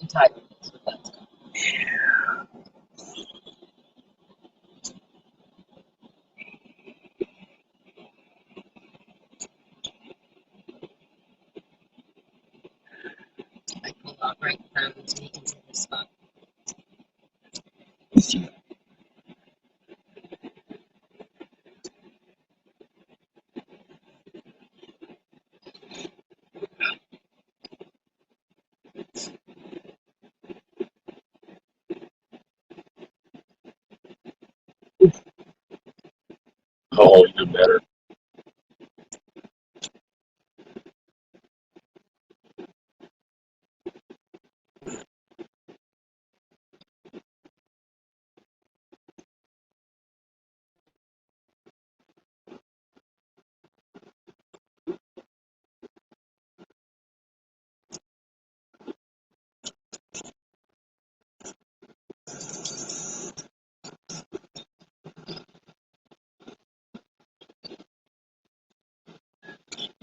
entitlements with that stuff. I can walk right from so he can see the spot. Oh, even better.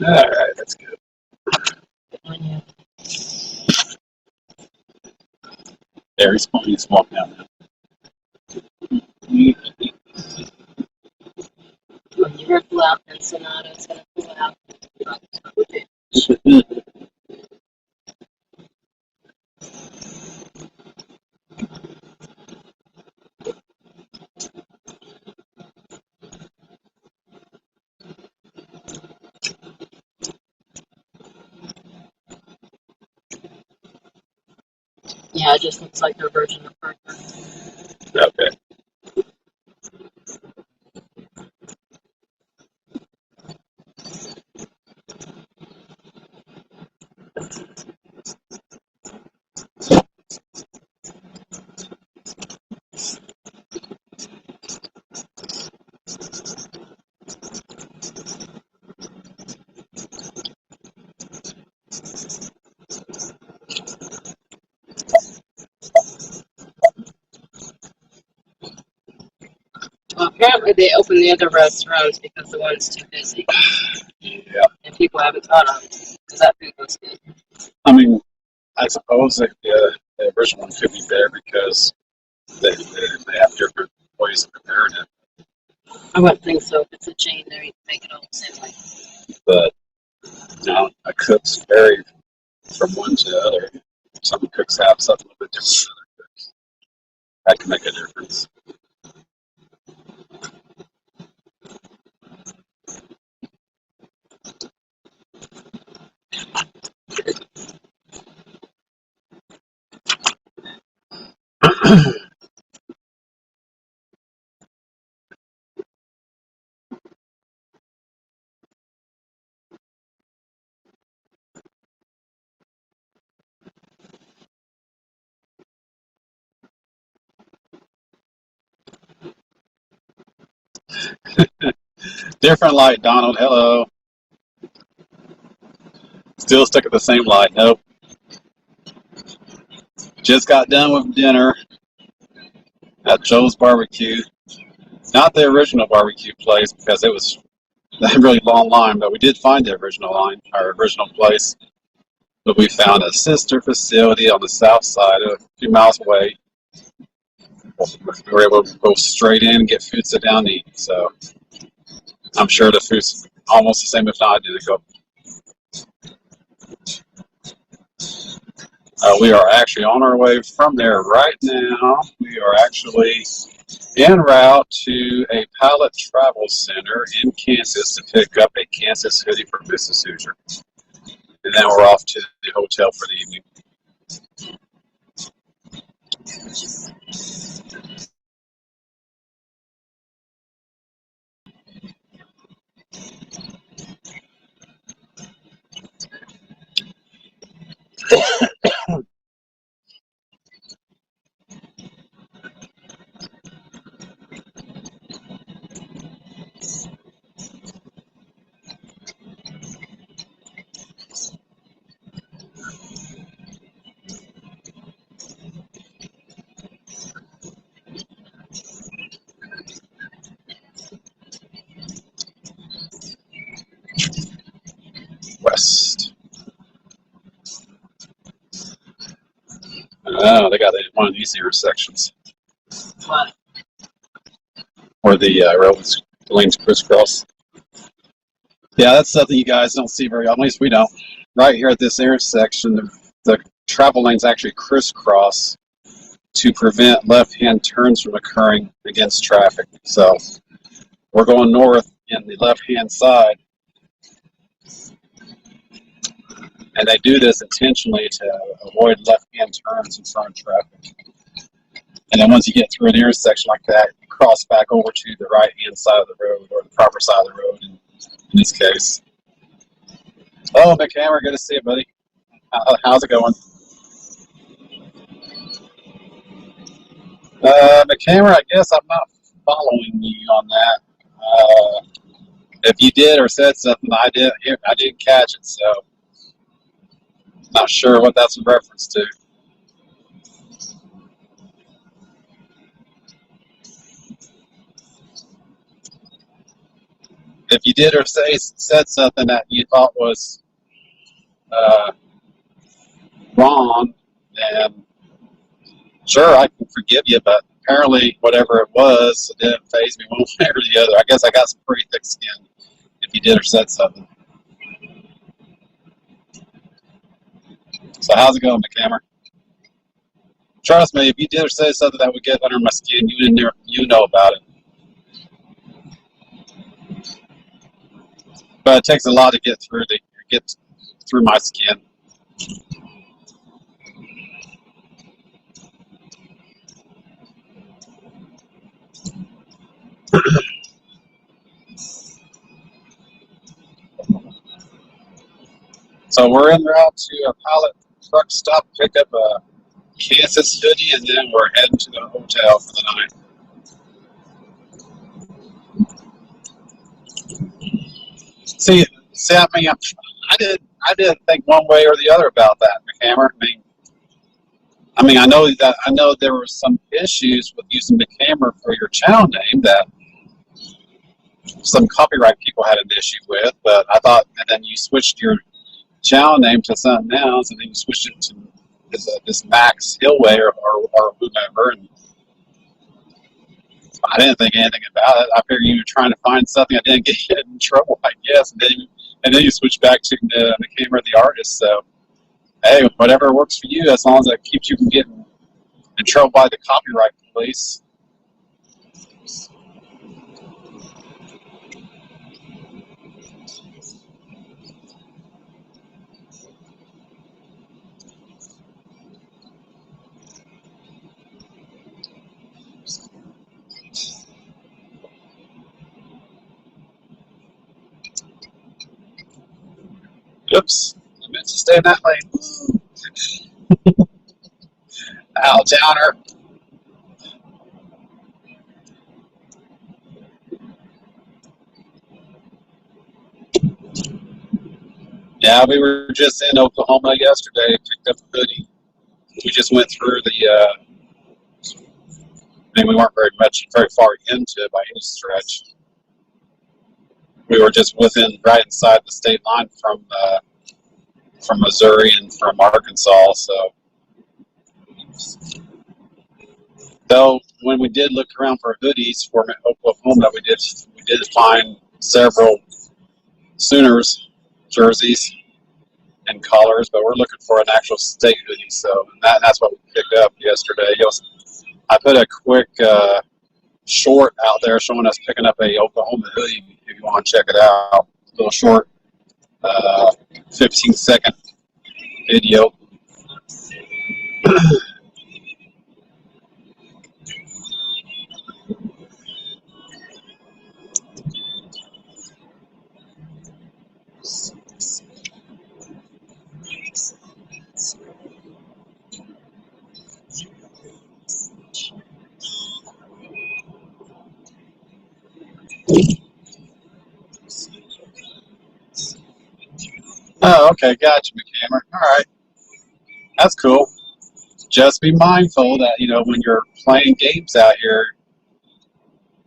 All right, that's good. On There, he's walking out now. you when you ripple out, and Sonata's gonna pull out. Yeah, it just looks like their version of Parker. Okay. Well, apparently they opened the other restaurants because the one's too busy, Yeah. and people haven't thought of it because that food was good. I mean, I suppose that the original one could be better because they have different ways of preparing it. I wouldn't think so. If it's a chain, they make it all the same way. But a cooks vary from one to the other. Some cooks have something a little bit different than other cooks. That can make a difference. Different light, Donald. Hello. Still stuck at the same light. Nope. Just got done with dinner at Joe's Barbecue. Not the original barbecue place because it was a really long line, but we did find the original line, our original place. But we found a sister facility on the south side, a few miles away. We were able to go straight in and get food, sit down, and eat. So I'm sure the food's almost the same, if not identical. We are actually on our way from there right now. We are actually en route to a Pilot Travel Center in Kansas to pick up a Kansas hoodie for Mrs. Hoosier. And then we're off to the hotel for the evening. West. Oh, they got one of these intersections What? where the lanes crisscross. Yeah, that's something you guys don't see very often. At least we don't. Right here at this intersection, the travel lanes actually crisscross to prevent left-hand turns from occurring against traffic. So we're going north in the left-hand side, and they do this intentionally to avoid left-hand turns in front of traffic. And then once you get through an intersection like that, you cross back over to the right-hand side of the road, or the proper side of the road in this case. Oh, McHammer, good to see you, buddy. How's it going? McHammer, I guess I'm not following you on that. If you did or said something, I didn't catch it, so not sure what that's in reference to. If you did or said something that you thought was wrong, then sure, I can forgive you, but apparently whatever it was, it didn't faze me one way or the other. I guess I got some pretty thick skin if you did or said something. So how's it going, McHammer? Trust me, if you did or said something that would get under my skin, you know about it. But it takes a lot to get through my skin. So we're en route to a pilot truck stop, pick up a Kansas hoodie, and then we're heading to the hotel for the night. See, I mean, I didn't think one way or the other about that, McHammer. I mean, I know there were some issues with using McHammer for your channel name that some copyright people had an issue with, but I thought, and then you switched your channel name to something else, and then you switched it to this Max Hillway or whomever, and I didn't think anything about it. I figured you were trying to find something I didn't get in trouble, I guess, and then you switch back to McHammer the artist. So hey, whatever works for you, as long as it keeps you from getting in trouble by the copyright police. Oops, I meant to stay in that lane. Ow, downer. Yeah, we were just in Oklahoma yesterday, picked up a hoodie. We just went through we weren't very far into it by any stretch. We were just right inside the state line from Missouri and from Arkansas. So, though, when we did look around for hoodies for Oklahoma, we did find several Sooners jerseys and collars, but we're looking for an actual state hoodie. So that's what we picked up yesterday. I put a quick short out there showing us picking up a Oklahoma hoodie. If you want to check it out, a little short, 15-second video. Oh, okay, gotcha, McHammer. All right, that's cool. Just be mindful that when you're playing games out here,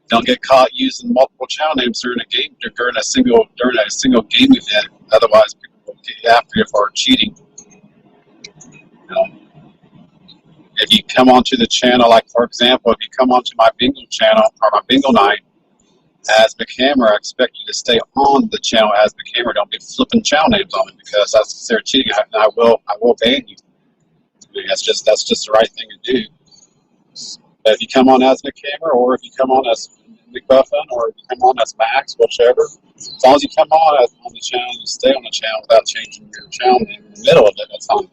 don't get caught using multiple channel names during a single game event. Otherwise, people will get after you for cheating. If you come onto the channel, like for example, if you come onto my bingo channel or my bingo night as the camera, I expect you to stay on the channel as the camera. Don't be flipping channel names on it, because that's considered cheating. I will ban you. I mean, that's just the right thing to do. But if you come on as McCamera, or if you come on as McBuffin, or if you come on as Max, whichever, as long as you come on the channel, you stay on the channel without changing your channel name in the middle of it, that's fine.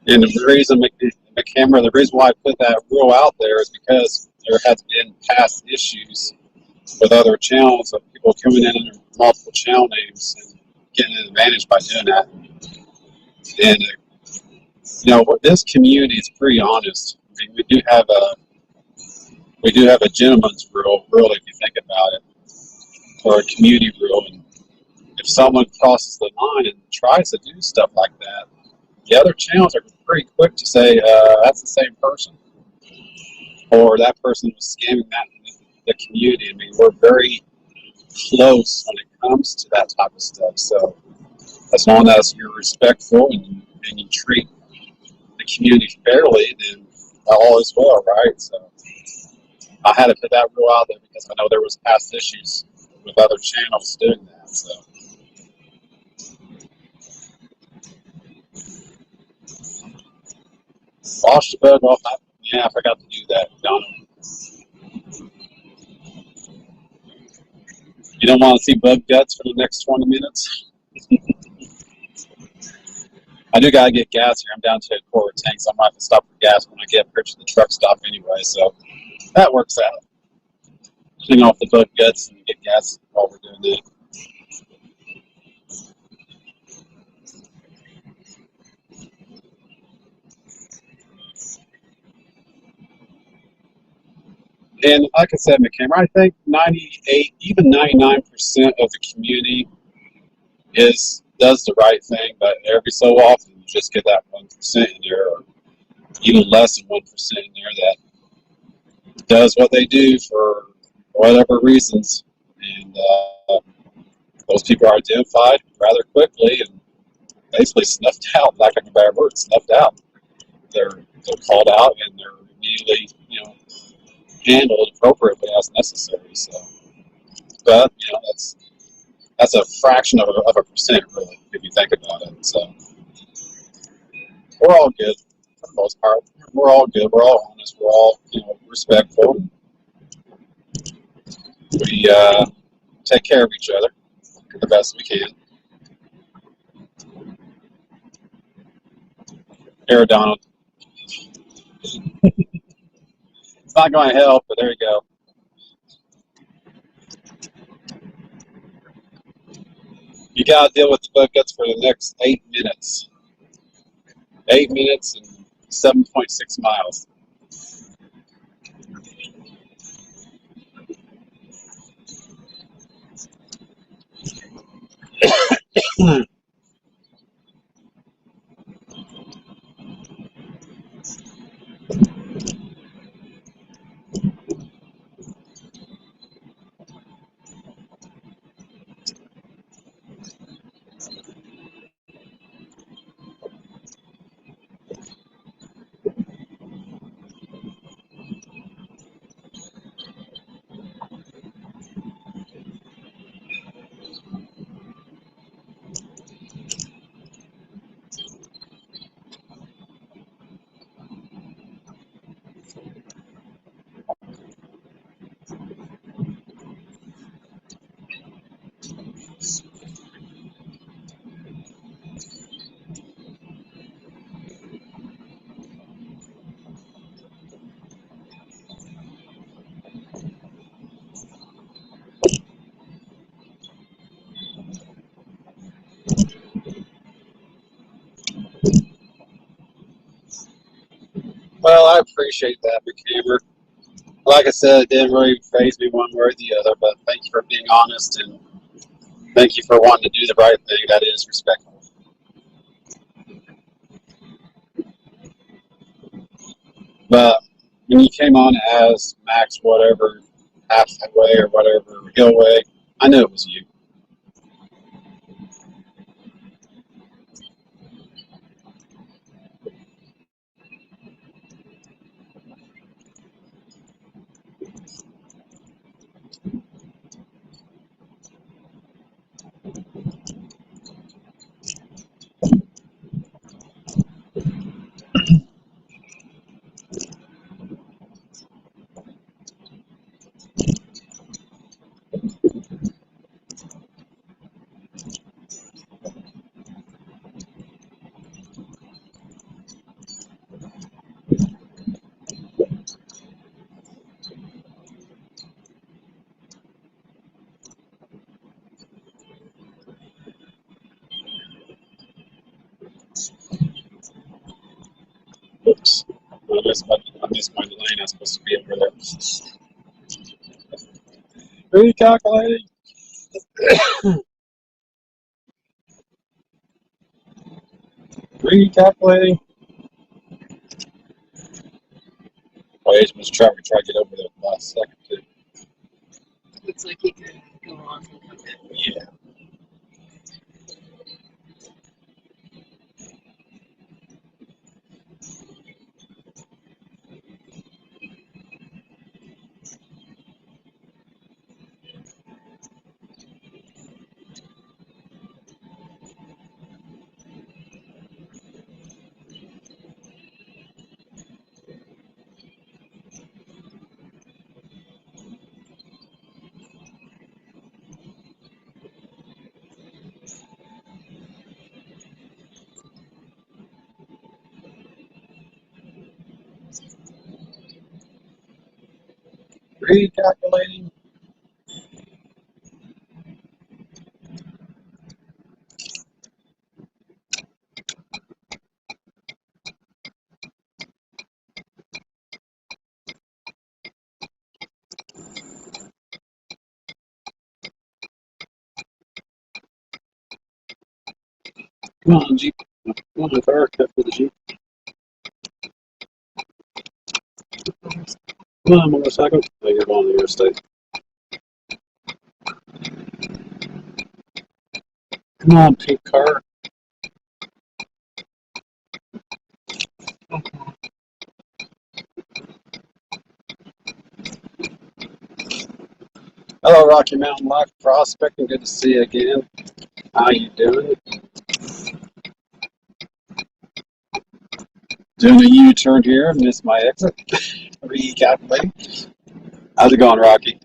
And the reason the reason why I put that rule out there is because there has been past issues with other channels of people coming in under multiple channel names and getting an advantage by doing that. And this community is pretty honest. I mean, we do have a gentleman's rule, really, if you think about it, or a community rule. And if someone crosses the line and tries to do stuff like that, the other channels are pretty quick to say that's the same person, or that person was scamming the community. I mean, we're very close when it comes to that type of stuff. So as long as you're respectful and you treat the community fairly, then all is well, right? So I had to put that rule out there because I know there was past issues with other channels doing that. So. Wash the bug off. I forgot to do that, Donna. You don't want to see bug guts for the next 20 minutes? I do got to get gas here. I'm down to a quarter tank, so I might have to stop for gas when I get up here to the truck stop anyway, so that works out. Clean off the bug guts and get gas while we're doing that. And like I said, McCamera, I think 98, even 99% of the community does the right thing, but every so often you just get that 1% in there, or even less than 1% in there that does what they do for whatever reasons, and those people are identified rather quickly and basically snuffed out, lack of a better word, snuffed out. They're called out and they're immediately, handled appropriately as necessary. So, but that's a fraction of a percent, really, if you think about it. So, we're all good for the most part. We're all good. We're all honest. We're all respectful. We take care of each other the best we can. Here, Donald. It's not going to help, but there you go. You got to deal with the bug guts for the next 8 minutes. 8 minutes and 7.6 miles. Well, I appreciate that, McCamber. Like I said, it didn't really faze me one way or the other, but thank you for being honest, and thank you for wanting to do the right thing. That is respectful. But when you came on as Max whatever, halfway or whatever, Hillway, I knew it was you. Oops. I missed my lane. I'm supposed to be over there. Recalculating. Recalculating. My agent was trying to get over there last second, too. Looks like he could go off and come back. Yeah. Recalculating. Come on, Jeep. Come on, the car cut for the Jeep. Come on, motorcycle. Oh, you're going to the interstate. Come on, pink car. Hello, Rocky Mountain Life Prospecting. Good to see you again. How you doing? Doing a U-turn here. Missed my exit. Recalculating. How's it going, Rocky?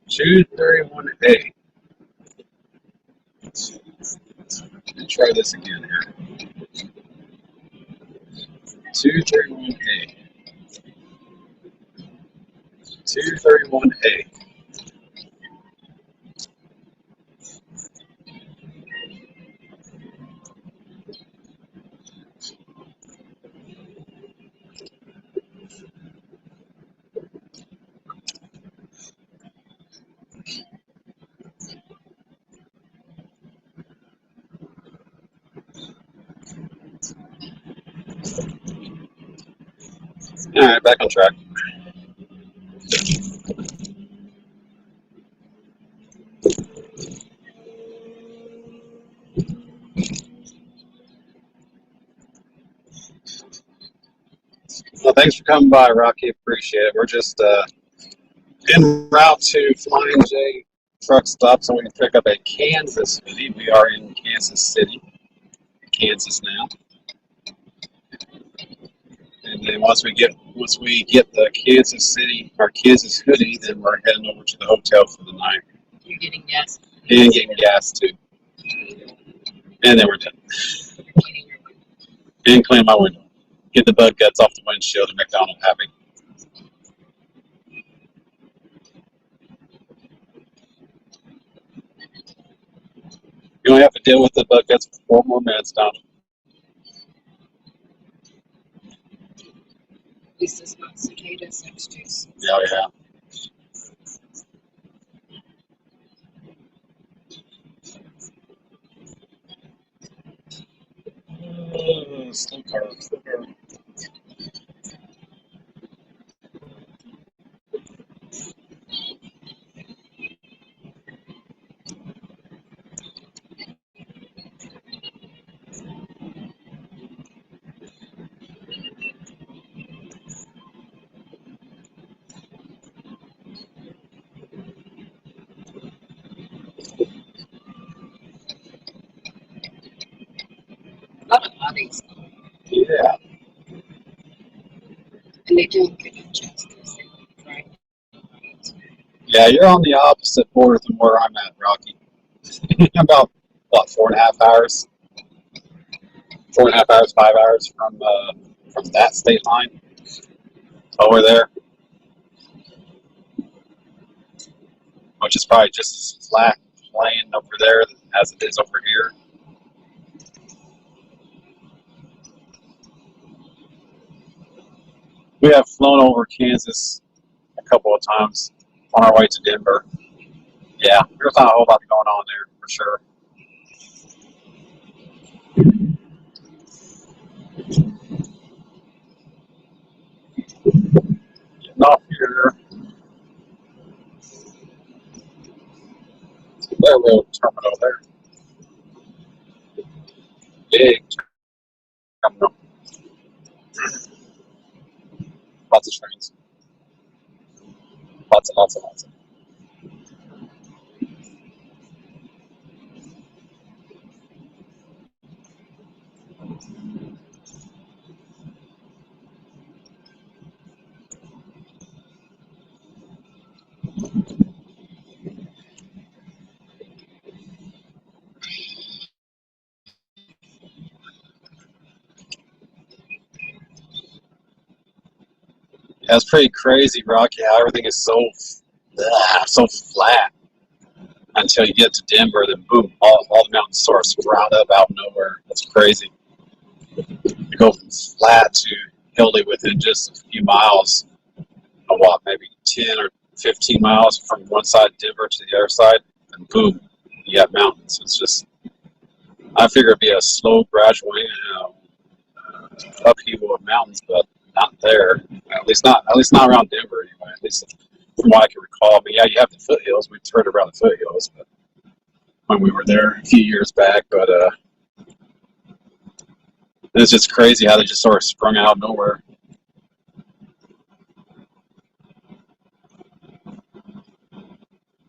Two 31A. Let's try this again here. 231A. 231A. All right, back on track. Well, thanks for coming by, Rocky. Appreciate it. We're just en route to Flying J truck stop so we can pick up at Kansas City. We are in Kansas City, Kansas now. And then once we get the Kansas City or Kansas hoodie, then we're heading over to the hotel for the night. You're getting gas. And getting gas too. And then we're done. You're cleaning your window. And clean my window. Get the bug guts off the windshield and make Donald happy. You don't have to deal with it, but gets 4 more minutes done. At least it's not cicadas next to us. Yeah, yeah. Slow car, slow car. A lot of bodies, Yeah. and they don't get a chance to say right. Yeah, you're on the opposite border than where I'm at, Rocky. About, what, 4.5 hours? 4.5 hours, 5 hours from that state line over there, which is probably just as flat plain over there as it is over here. We have flown over Kansas a couple of times on our way to Denver. Yeah, there's not a whole lot going on there for sure. Getting off here, railroad terminal there. Big terminal. Lots of trains. Lots and lots and lots. Yeah, it's pretty crazy, Rocky, how everything is so flat until you get to Denver, then boom, all the mountains sort of sprout up out of nowhere. That's crazy. You go from flat to hilly within just a few miles of what, maybe 10 or 15 miles from one side of Denver to the other side, and boom, you have mountains. It's just, I figure it'd be a slow, gradual upheaval of mountains, but not there. At least not around Denver anyway. At least from what I can recall. But yeah, you have the foothills. We toured around the foothills, but when we were there a few years back. But it's just crazy how they just sort of sprung out of nowhere.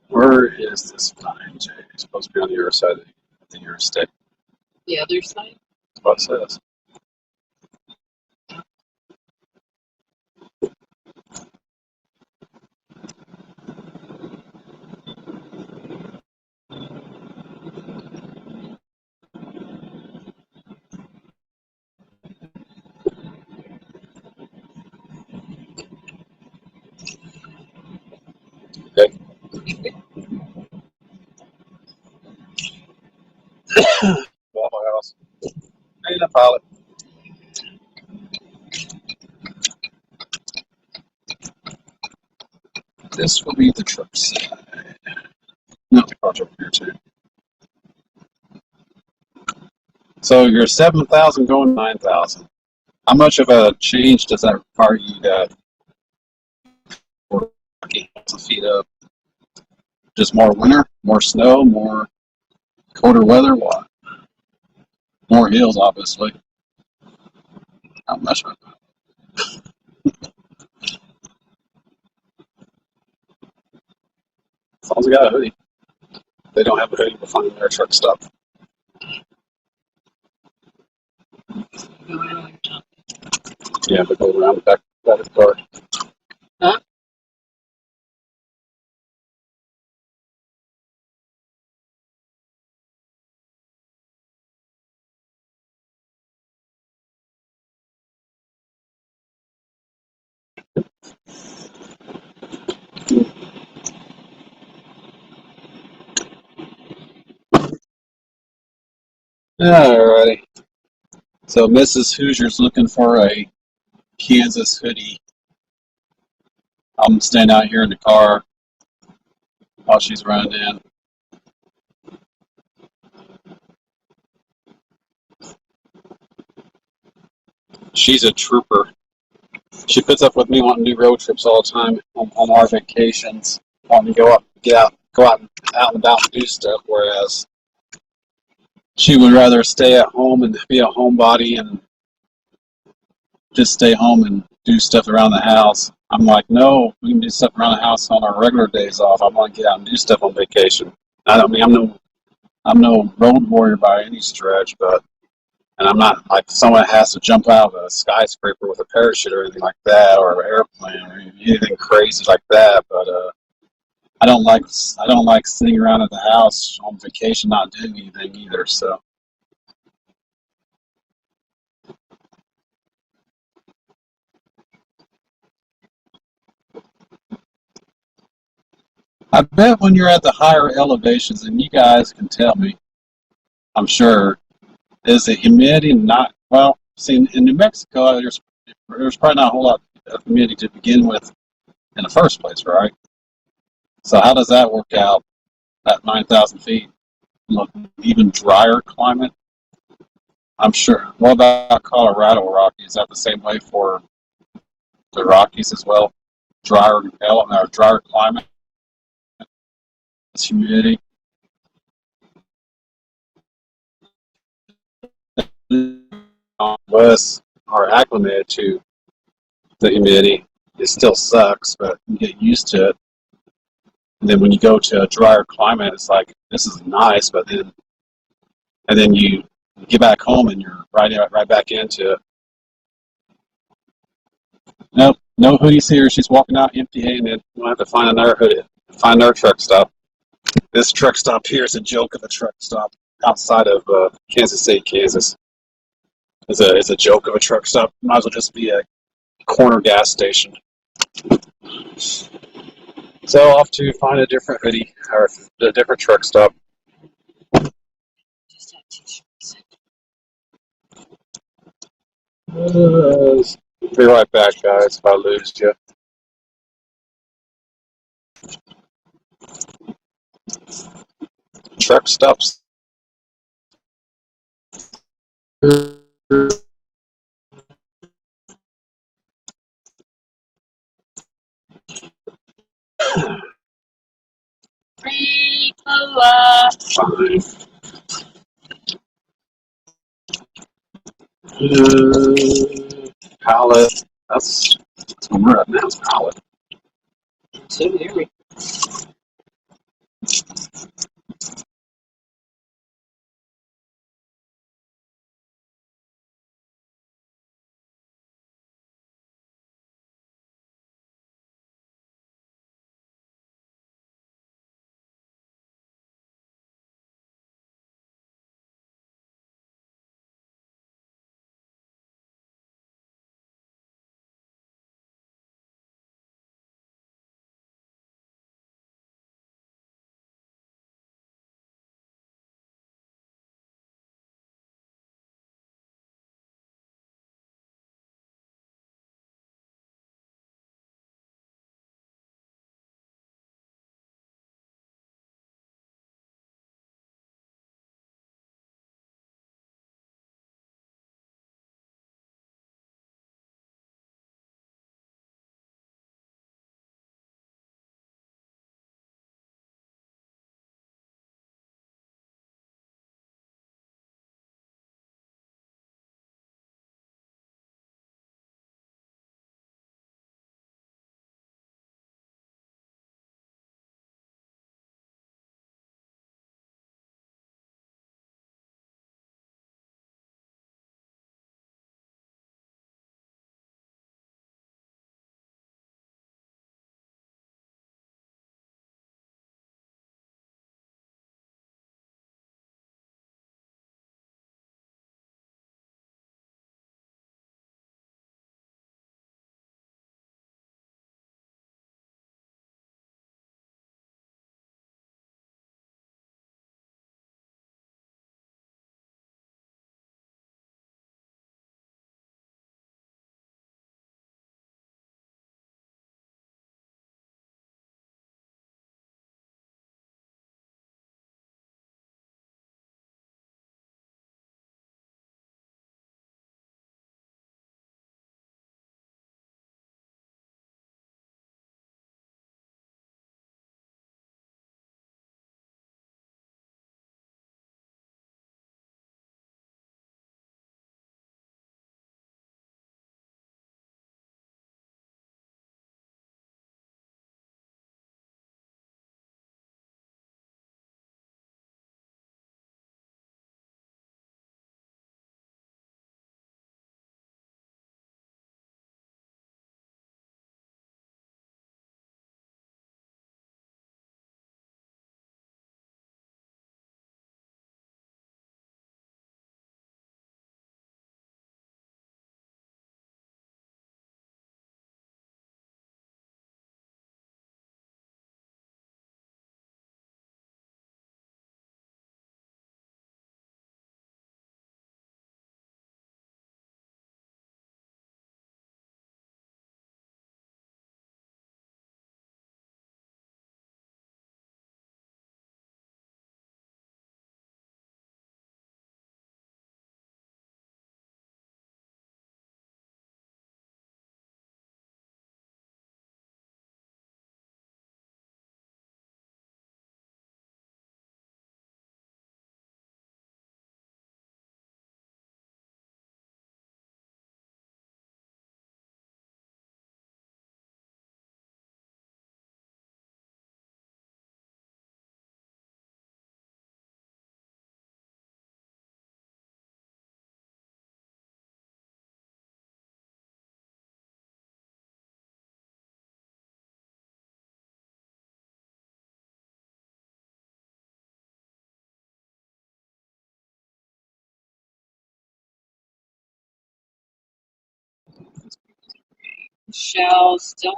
Where is this flying J? It's supposed to be on the other side of the interstate. The other side? That's what it says. Okay. Waffle House. Hey, the pilot. This will be the truck side. Not the car's over here too. So you're 7,000 going 9,000. How much of a change does that require you to get some feet up? Just more winter, more snow, more colder weather, what? More hills, obviously. Not much of it. As long as they got a hoodie. If they don't have a hoodie, we'll find their truck stop. Go around. Yeah, but go around the back of the car. Huh? Alrighty. So Mrs. Hoosier's looking for a Kansas hoodie. I'm staying out here in the car while she's running in. She's a trooper. She puts up with me wanting to do road trips all the time on our vacations, wanting to go out and about and do stuff. Whereas she would rather stay at home and be a homebody and just stay home and do stuff around the house. I'm like, no, we can do stuff around the house on our regular days off. I want to get out and do stuff on vacation. I don't mean I'm no road warrior by any stretch, but and I'm not like someone has to jump out of a skyscraper with a parachute or anything like that, or an airplane or anything crazy like that. But I don't like sitting around at the house on vacation not doing anything either. So I bet when you're at the higher elevations, and you guys can tell me, I'm sure, is the humidity not well? See, in New Mexico, there's probably not a whole lot of humidity to begin with in the first place, right? So how does that work out at 9,000 feet? Look, even drier climate. I'm sure. What about Colorado Rockies? Is that the same way for the Rockies as well? Drier element or drier climate, humidity. West are acclimated to the humidity. It still sucks, but you get used to it. And then when you go to a drier climate, it's like this is nice, but then and then you get back home and you're right back into it. Nope, no hoodies here. She's walking out empty-handed. We'll have to find another hoodie. Find another truck stop. This truck stop here is a joke of a truck stop outside of Kansas City, Kansas. It's a joke of a truck stop. Might as well just be a corner gas station. So off to find a different hoodie or a different truck stop. Be right back, guys. If I lose you. Truck stops. Fine. Pallet. That's where we're at now. It's pallet. So there we Shell still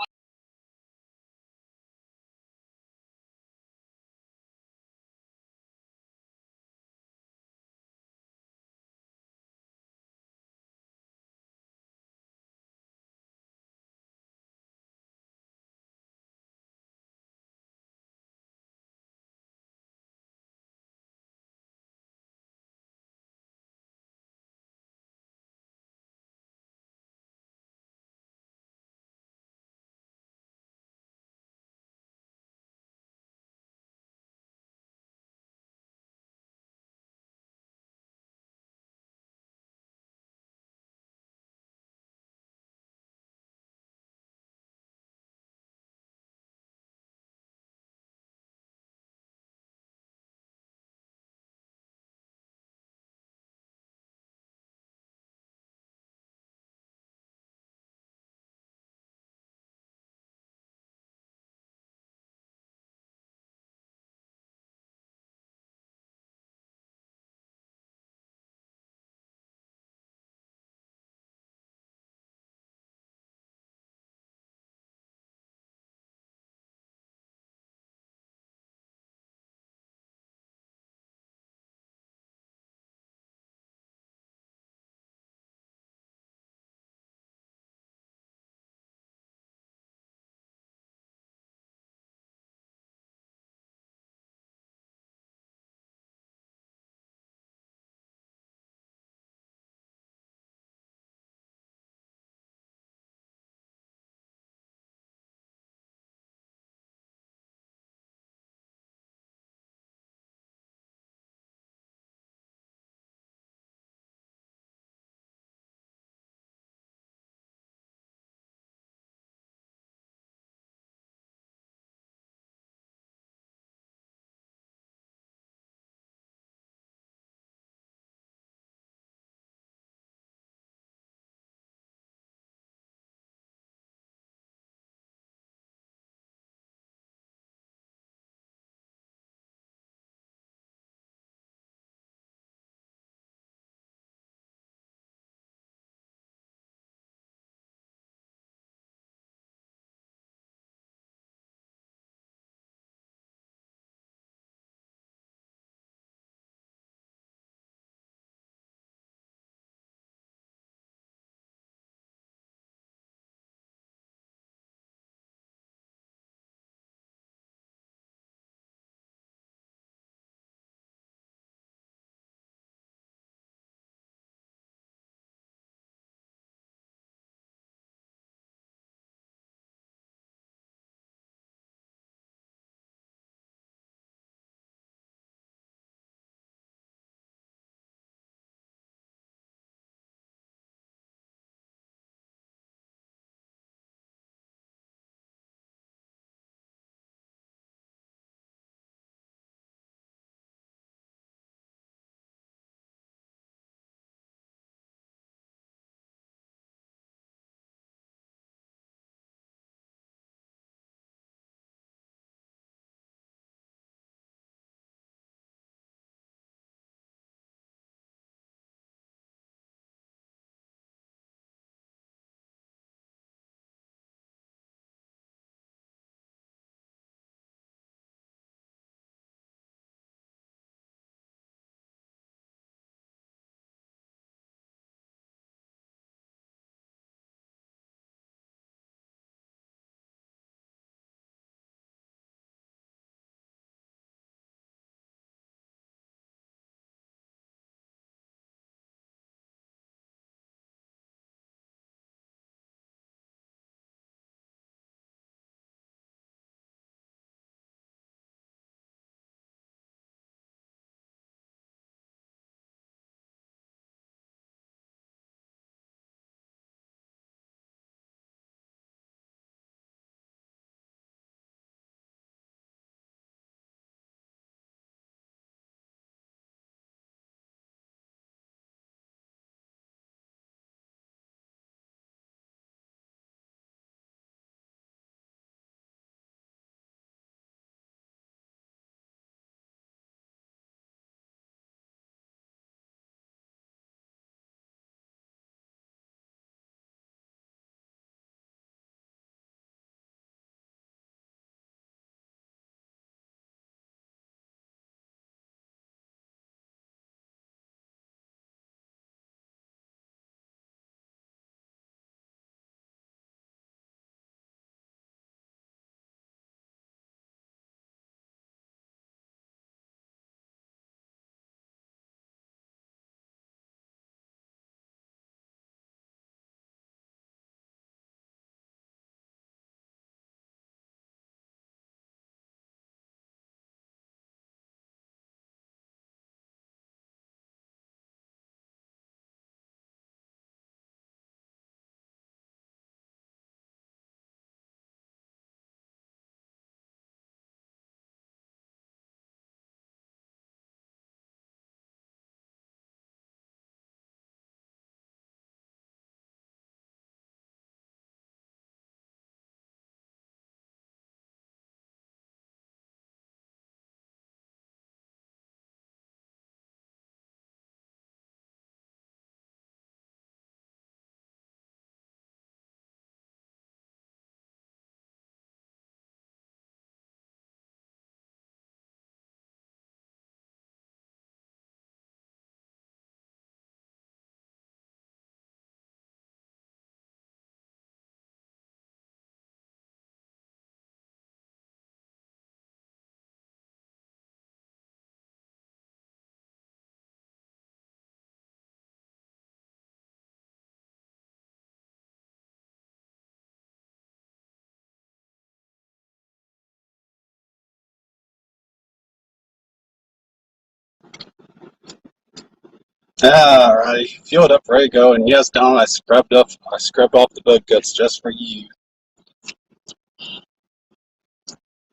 Alright, fueled up, ready to go. And yes, Don, I scrubbed off the bug guts just for you.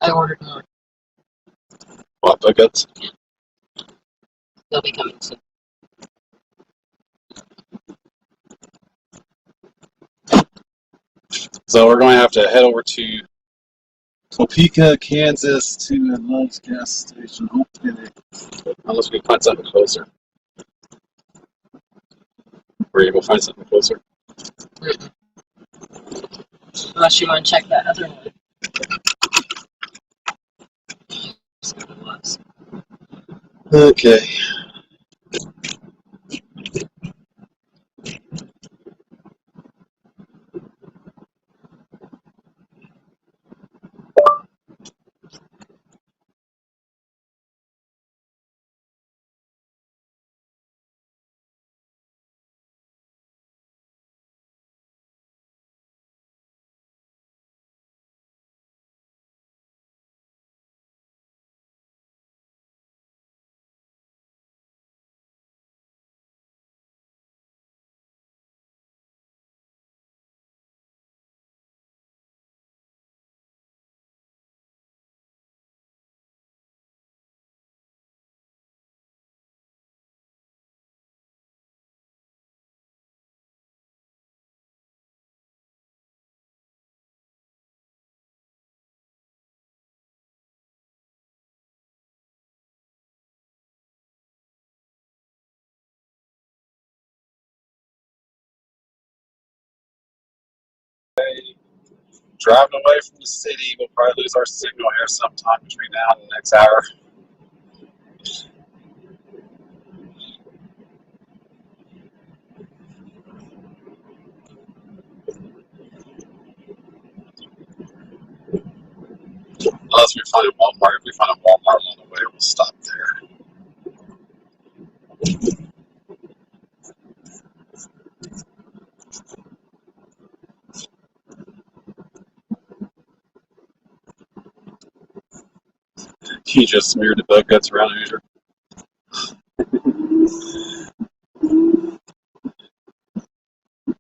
I ordered more. What bug guts? They'll be coming soon. So we're going to have to head over to Topeka, Kansas to Love's gas station. Hopefully, unless we find something closer. We're able to find something closer. Mm-mm. Unless you want to check that other one. See what it was. Okay. Driving away from the city, we'll probably lose our signal here sometime between now and the next hour. Unless we find a Walmart. If we find a Walmart along the way, we'll stop there. He just smeared the bug guts around here.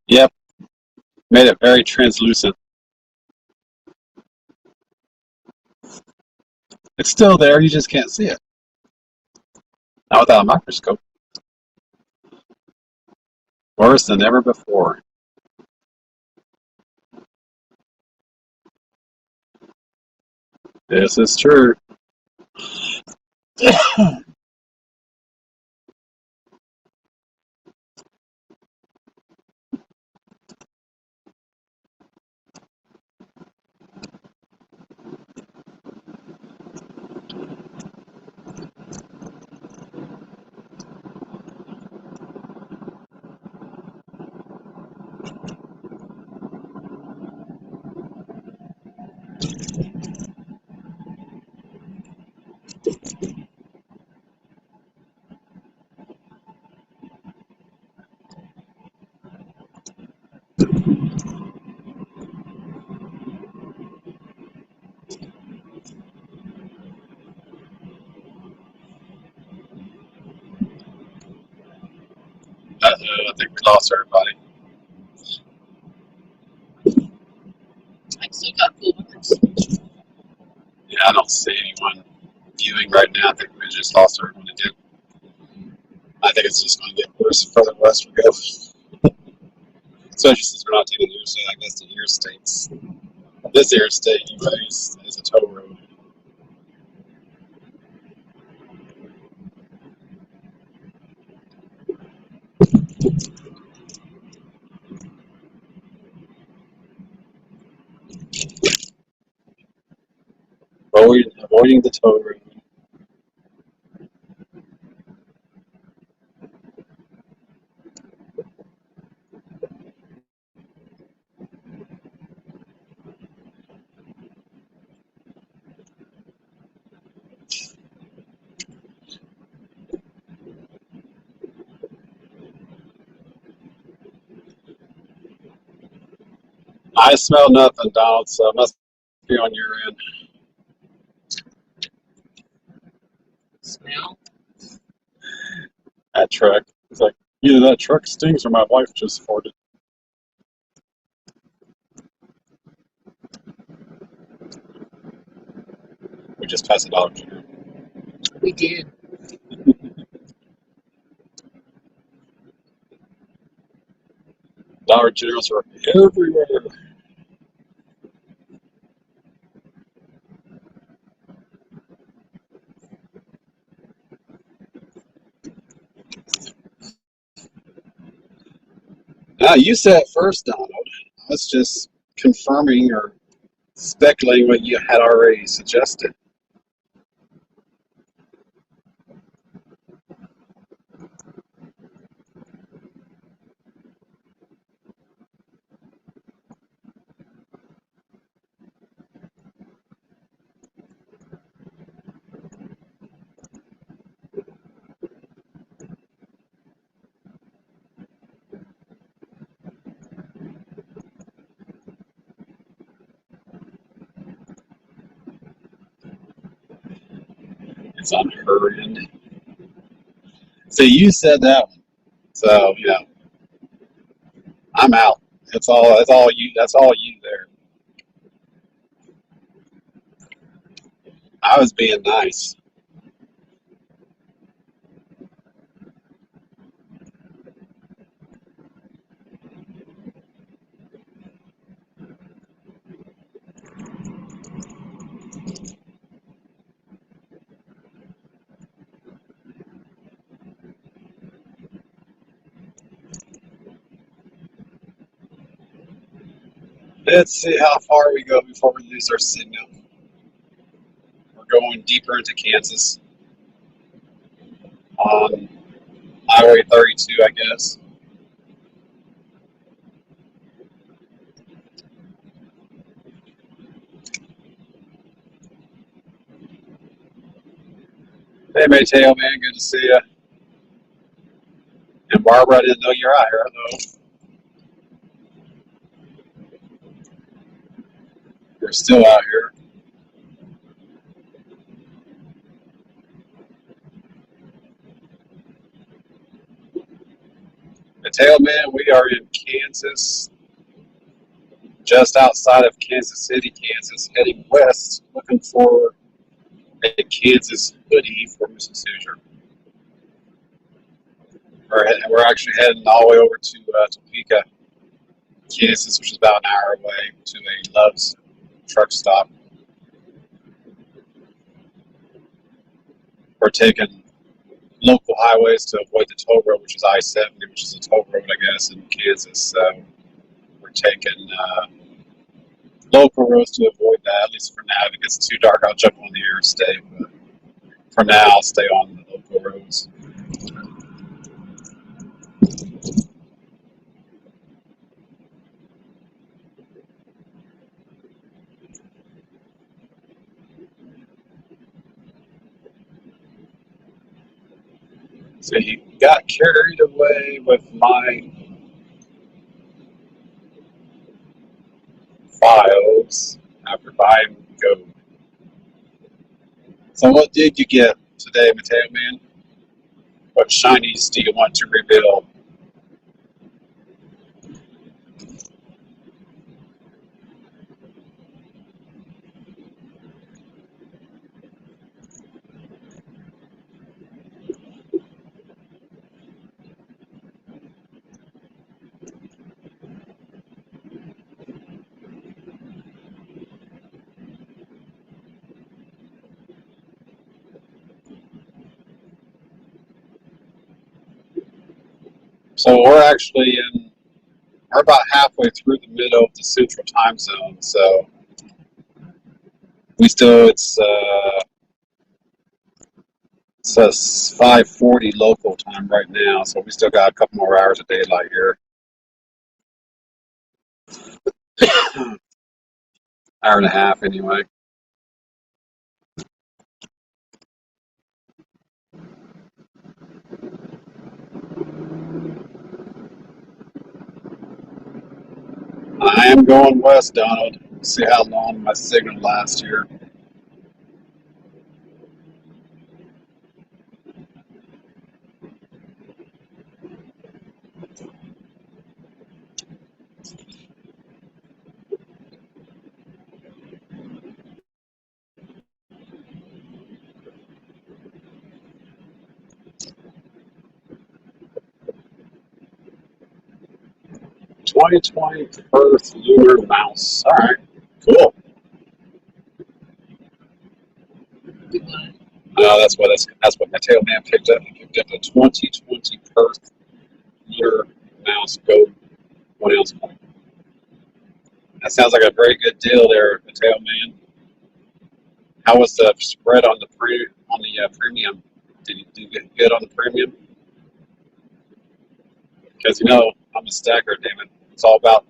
Yep. Made it very translucent. It's still there, you just can't see it. Not without a microscope. Worse than ever before. This is true. I think we lost everybody. I still got full ones. Yeah, I don't see anyone viewing right now. I think we just lost everyone again. I think it's just going to get worse the further west we go. Especially since we're not taking the interstate. I guess the interstates. This interstate, is a toll road. Avoiding the toll road. I smell nothing, Donald, so it must be on your end. Smell? That truck. It's like Either that truck stinks or my wife just farted. We just passed a Dollar General. We did. Dollar Generals are everywhere. Now, you said it first, Donald. I was just confirming or speculating what you had already suggested. It's unhurried. See, you said that one. So, yeah, I'm out. That's all you. That's all you there. I was being nice. Let's see how far we go before we lose our signal. We're going deeper into Kansas on Highway 32, I guess. Hey, Mateo, man, good to see you. And Barbara, I didn't know you're out here. Hello. We're still out here. Mateo, man, we are in Kansas, just outside of Kansas City, Kansas, heading west, looking for a Kansas hoodie for Mrs. Hoosier. We're actually heading all the way over to Topeka, Kansas, which is about an hour away, to a Love's truck stop. We're taking local highways to avoid the toll road, which is I-70, which is a toll road, I guess, in Kansas. So we're taking local roads to avoid that, at least for now. If it gets too dark, I'll jump on the interstate. But for now, I'll stay on the local roads. So you got carried away with my files after buying go. So what did you get today, Mateo, man? What shinies do you want to reveal? So we're about halfway through the middle of the central time zone. So it says 5:40 local time right now. So we still got a couple more hours of daylight here. Hour and a half anyway. I am going west, Donald. See how long my signal lasts here. 2020 Perth Lunar Mouse. All right, cool. That's what my tailman picked up. He picked up a 2020 Perth Lunar Mouse Gold 1 ounce coin. That sounds like a very good deal there, Mateo man. How was the spread on the premium? Did you do good on the premium? Because I'm a stacker, damn it. It's all about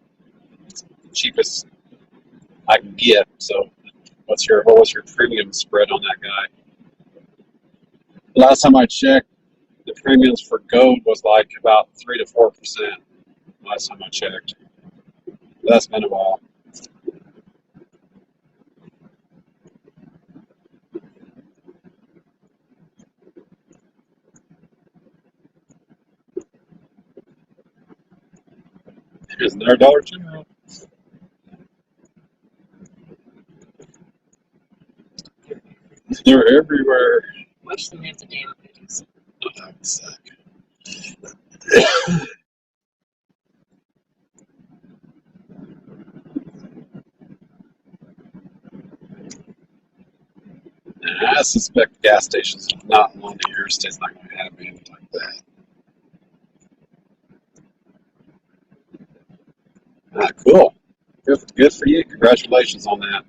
the cheapest I can get. So, what was your premium spread on that guy? Last time I checked, the premiums for gold was like about 3 to 4%. Last time I checked, that's been a while. Here's another Dollar General. They're everywhere. Watch them have the damn videos. I suspect gas stations not along the interstate's not going to have anything like that. Cool. Good for you. Congratulations on that.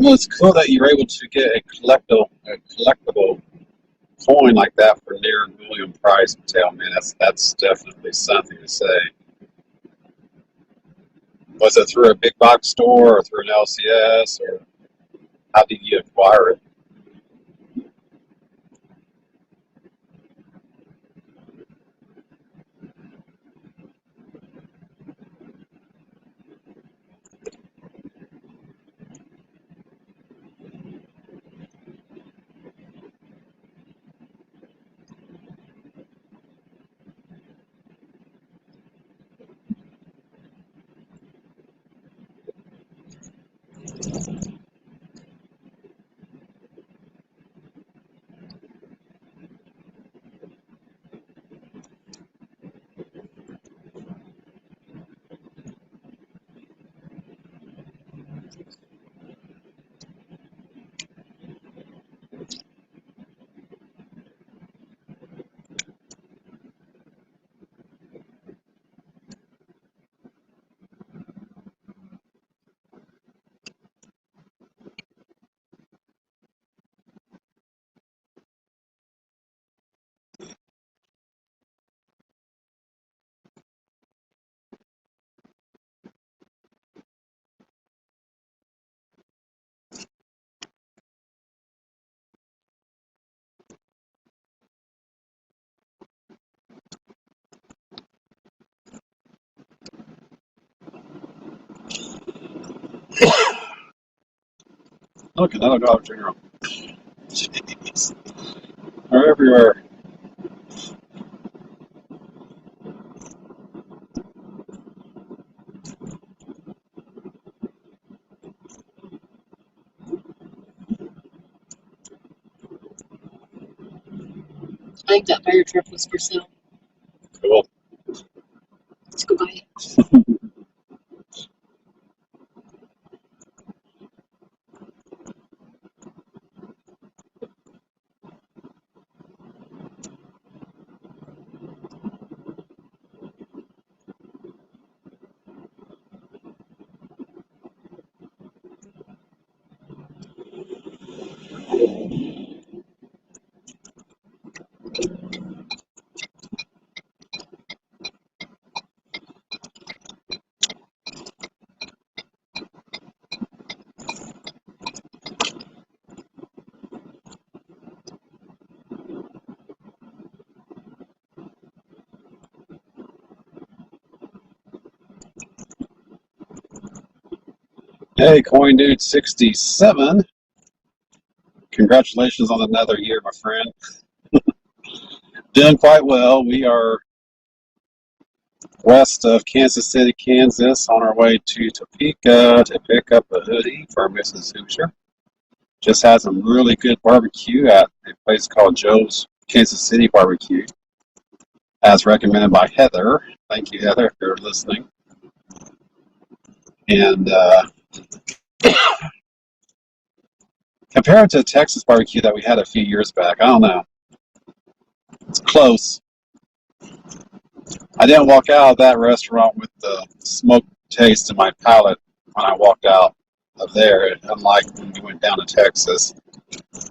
Well, it's cool that you're able to get a collectible coin like that for near million price, Mattel. Man, that's definitely something to say. Was it through a big box store or through an LCS, or how did you acquire it? Look, another Dollar General. Jeez. They're everywhere. I think that fire truck was for sale. Cool. Let's go buy it. Hey, Coin Dude 67. Congratulations on another year, my friend. Doing quite well. We are west of Kansas City, Kansas, on our way to Topeka to pick up a hoodie for Mrs. Hoosier. Just had some really good barbecue at a place called Joe's Kansas City Barbecue, as recommended by Heather. Thank you, Heather, if you're listening. And compared to the Texas barbecue that we had a few years back, I don't know. It's close. I didn't walk out of that restaurant with the smoke taste in my palate when I walked out of there, unlike when we went down to Texas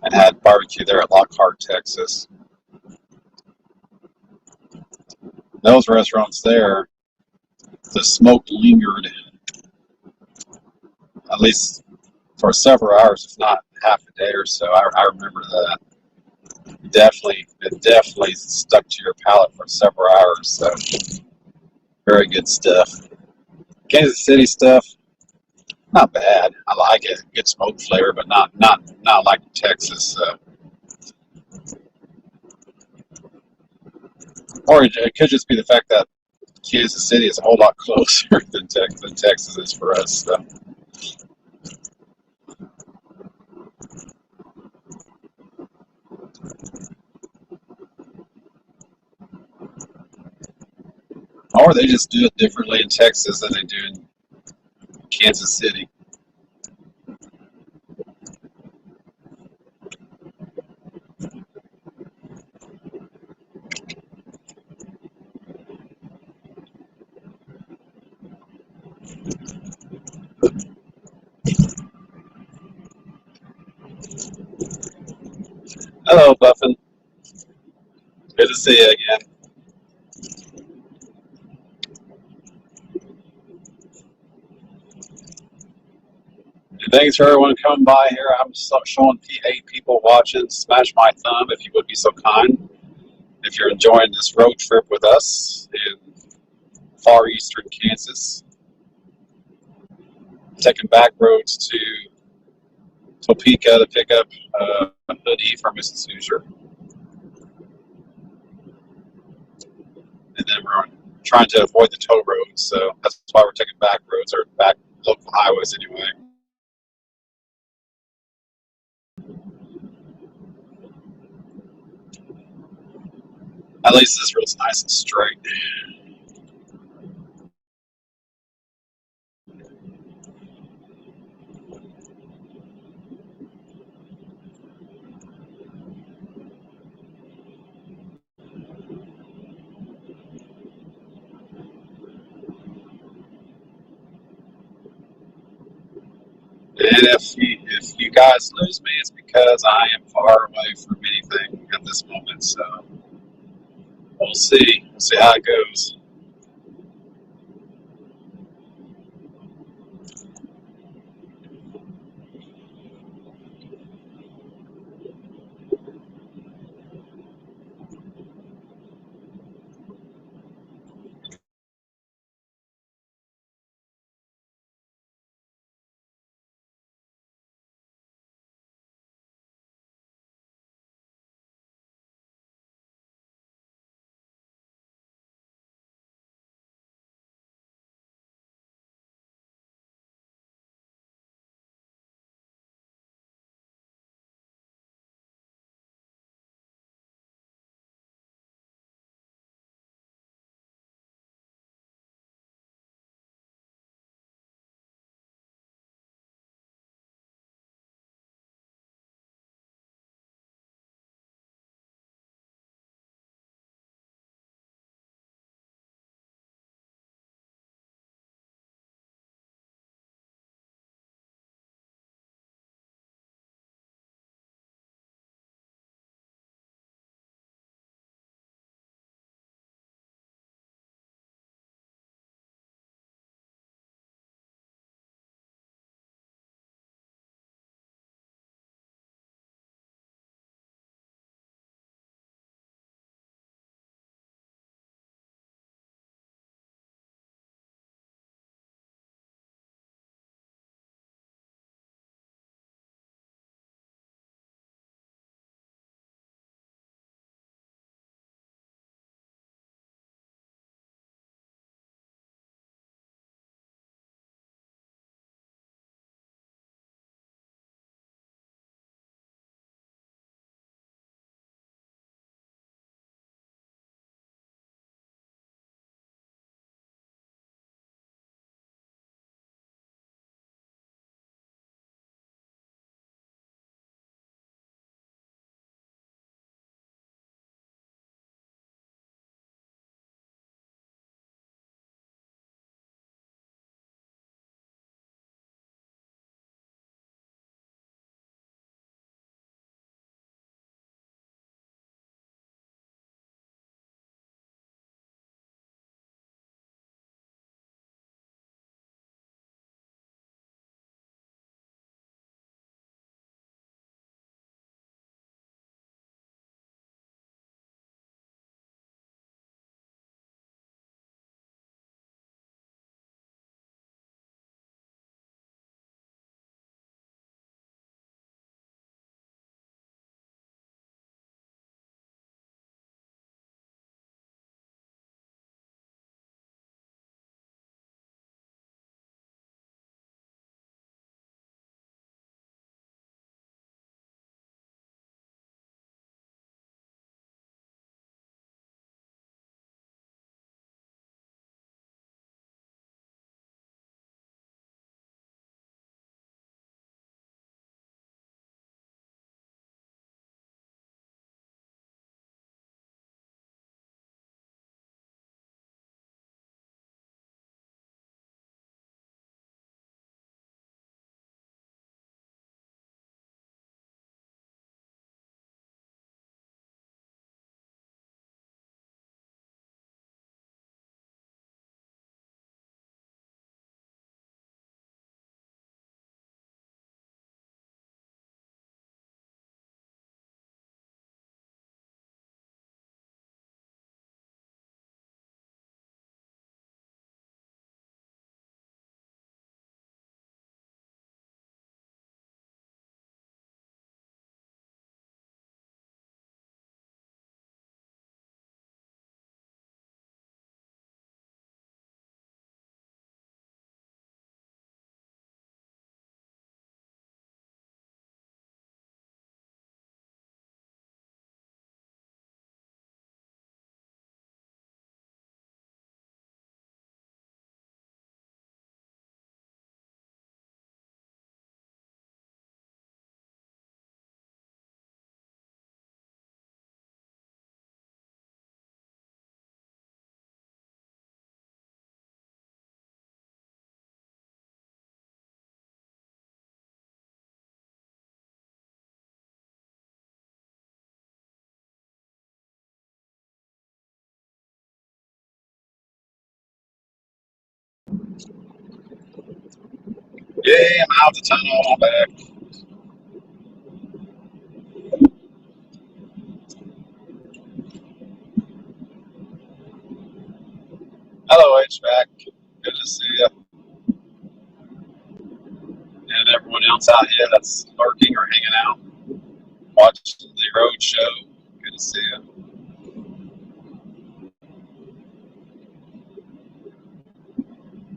and had barbecue there at Lockhart, Texas. Those restaurants there, the smoke lingered at least for several hours, if not half a day or so. I remember that. It definitely stuck to your palate for several hours. So very good stuff. Kansas City stuff, not bad. I like it. Good smoke flavor, but not like Texas. Or it could just be the fact that Kansas City is a whole lot closer than Texas is for us. So. Or they just do it differently in Texas than they do in Kansas City. Hello, Buffin. Good to see you again. And thanks for everyone coming by here. I'm showing 8 people watching. Smash my thumb if you would be so kind. If you're enjoying this road trip with us in far eastern Kansas, taking back roads to Topeka to pick up a hoodie for Mrs. Hoosier. And then we're trying to avoid the tow roads, so that's why we're taking back roads or back local highways anyway. At least this road's nice and straight. And if you guys lose me, it's because I am far away from anything at this moment. So we'll see. We'll see how it goes. Yay, I'm out the tunnel. I'm back. Hello, HVAC. Good to see you. And everyone else out here that's lurking or hanging out, watching the road show. Good to see you.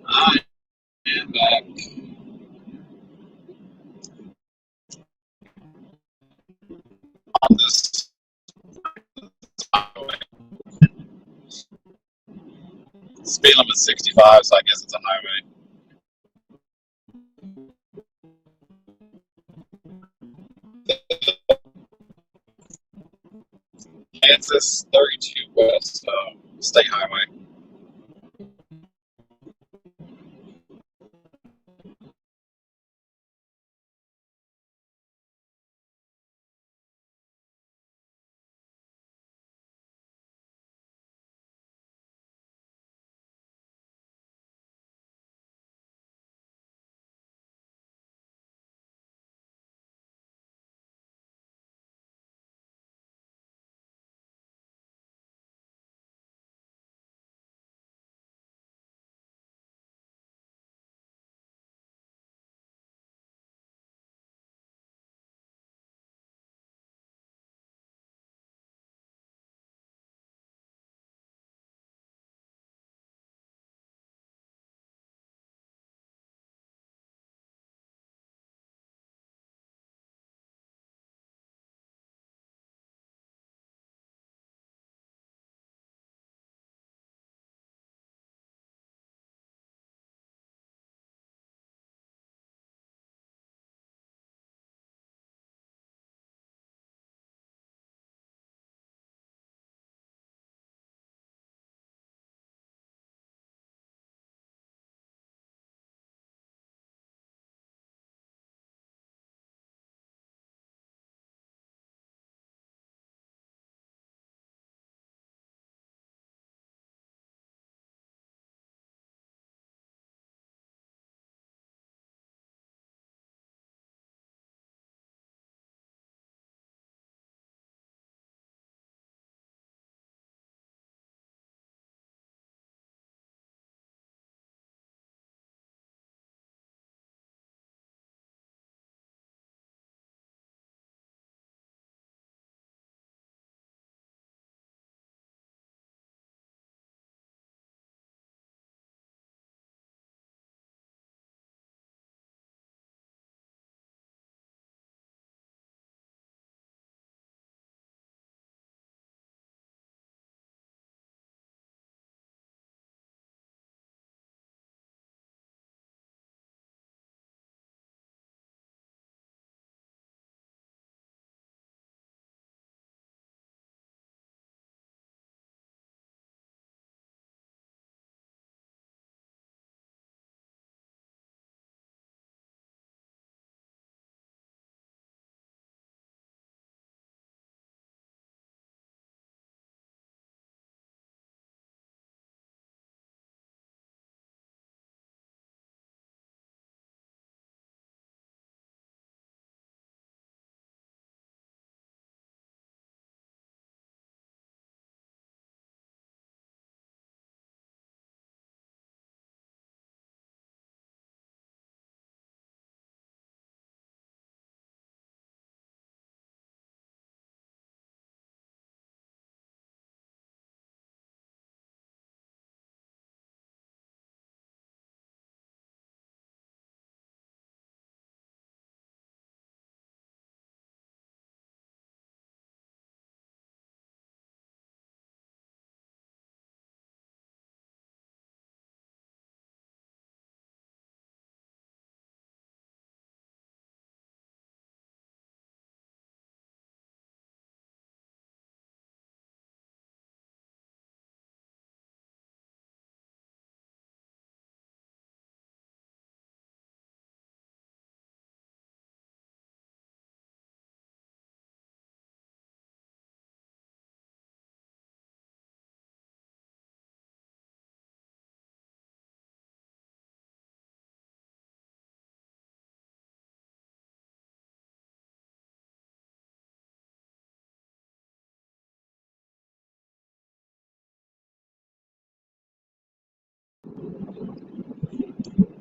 I am back on this highway. Speed limit 65, so I guess it's a highway. Kansas 32 West, state highway.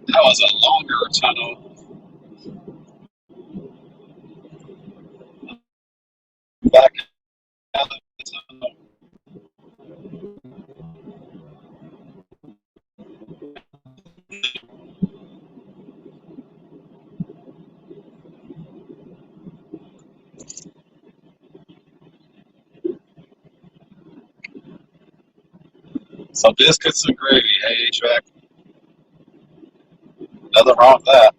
That was a longer tunnel. Back out of the tunnel. Some biscuits and gravy. Hey, HVAC. Nothing wrong with that.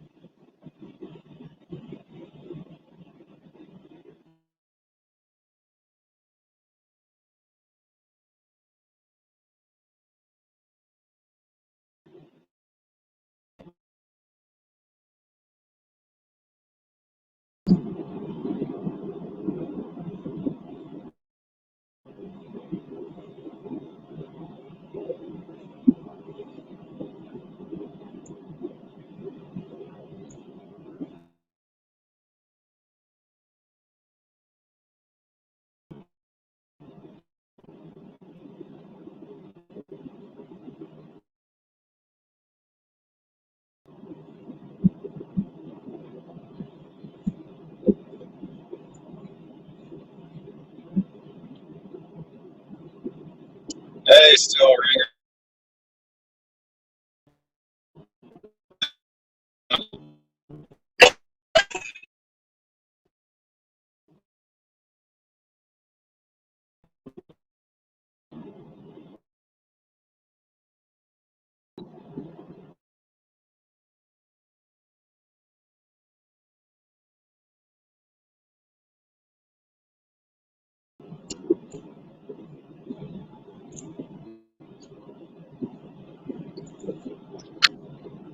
Hey, still ringer.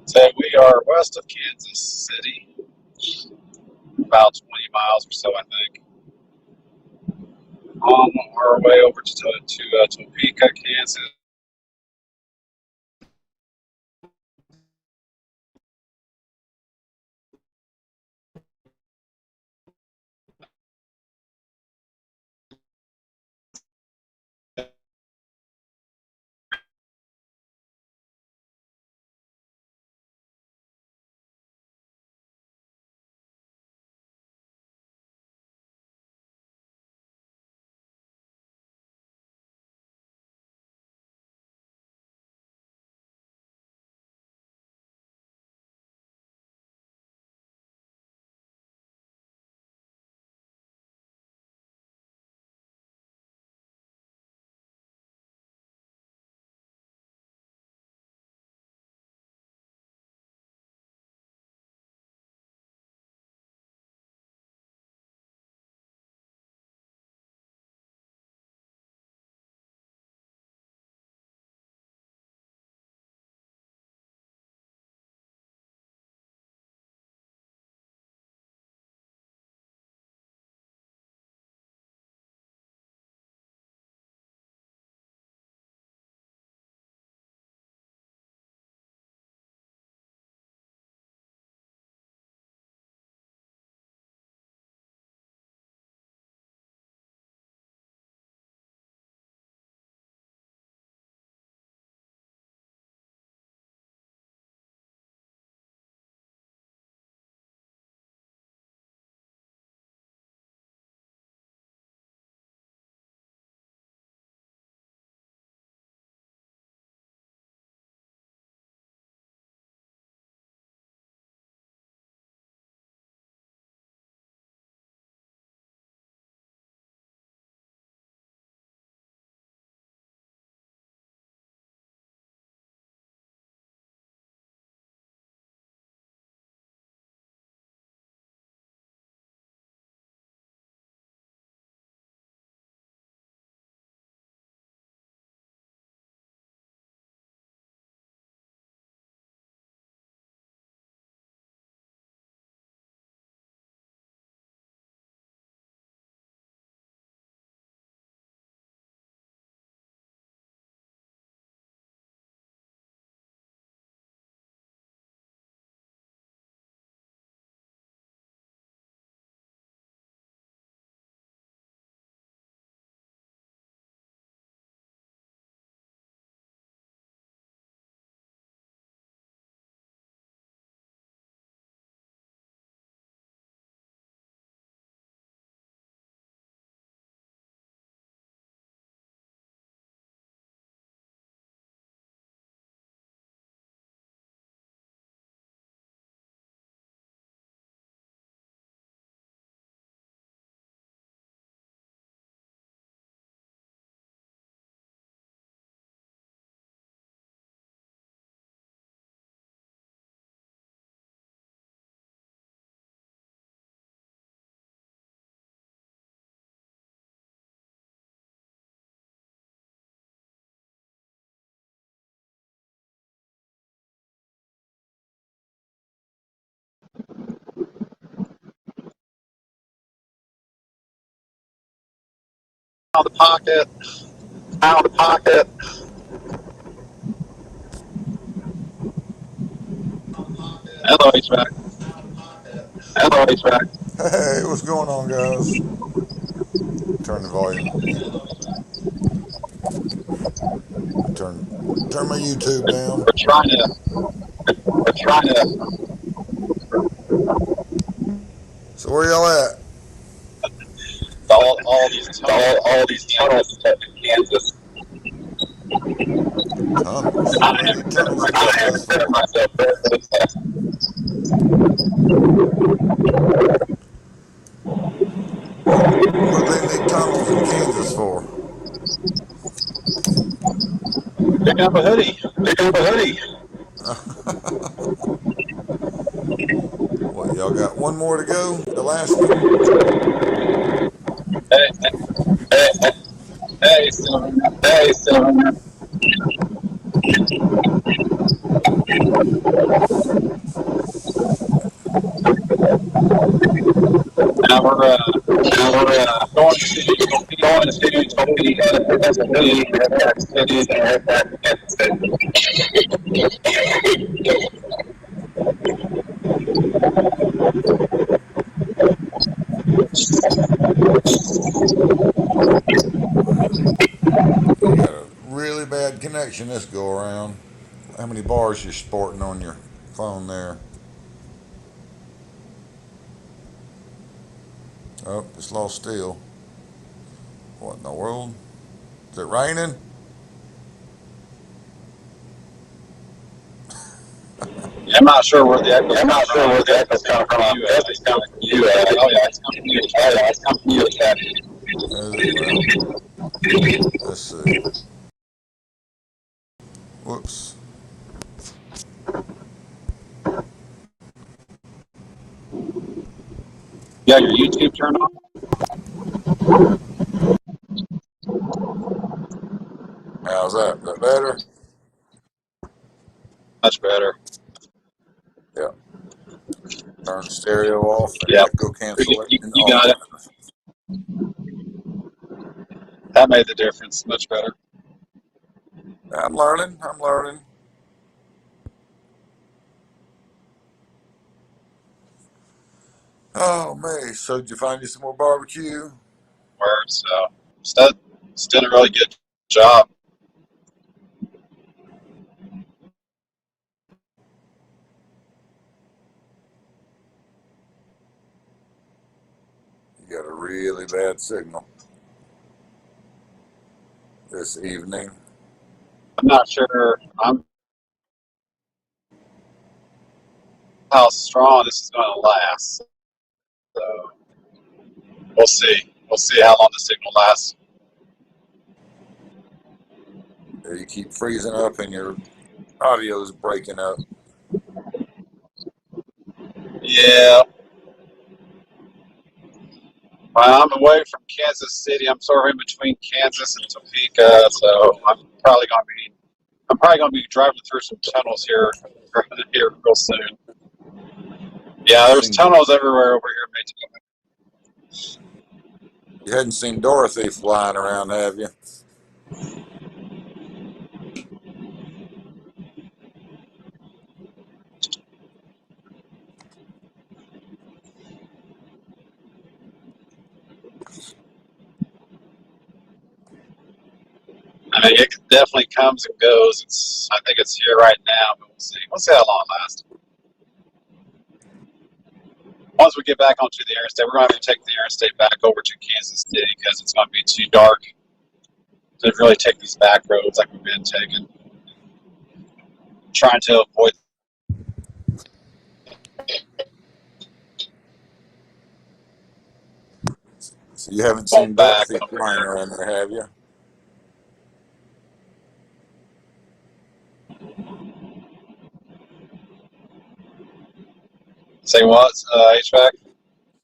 So we are west of Kansas City, about 20 miles or so, I think. On our way over to Topeka, Kansas. Out of the pocket. Out of the pocket. Hello, HVAC. Hello, HVAC. Hey, what's going on, guys? Turn the volume. Turn my YouTube down. We're trying to. We're trying to. So where y'all at? All these tunnels. All these tunnels in Kansas. Tunnels. What do they need tunnels I in Texas haven't for? set myself there for this test. What do they need tunnels in Kansas for? Pick up a hoodie. Pick up a hoodie. What, y'all got one more to go? The last one? Hey, hey, hey, hey, Silver. Hey, Silver. Now we're going to see Topeka as a hoodie at cities and at Kansas City. You got a really bad connection this go around. How many bars you sporting on your phone there? Oh, it's lost still. What in the world? Is it raining? I'm not sure where the echo's coming from. You, it's coming from you. Oh yeah, it's coming from you. Oh yeah, it's coming from you. Is it? Well, let's see. Whoops. Yeah, your YouTube turned on. How's that? Is that better? Much better. Yeah. Turn the stereo off and Yep. echo cancellation You got it. off. That made the difference. Much better. I'm learning. I'm learning. Oh, man. So, did you find you some more barbecue? Words. So still did a really good job. You got a really bad signal this evening. I'm not sure how strong this is going to last. So we'll see. We'll see how long the signal lasts. You keep freezing up and your audio is breaking up. Yeah. Well, I'm away from Kansas City. I'm sort of in between Kansas and Topeka, so I'm probably going to be driving through some tunnels here real soon. Yeah, there's tunnels everywhere over here in Maytaka. You hadn't seen Dorothy flying around, have you? I mean, it definitely comes and goes. I think it's here right now, but we'll see. We'll see how long it lasts. Once we get back onto the interstate, we're going to have to take the interstate back over to Kansas City because it's going to be too dark to really take these back roads like we've been taking. Trying to avoid. So you haven't Going seen back Dorothy over flying here. around there, have you? Say what, HVAC?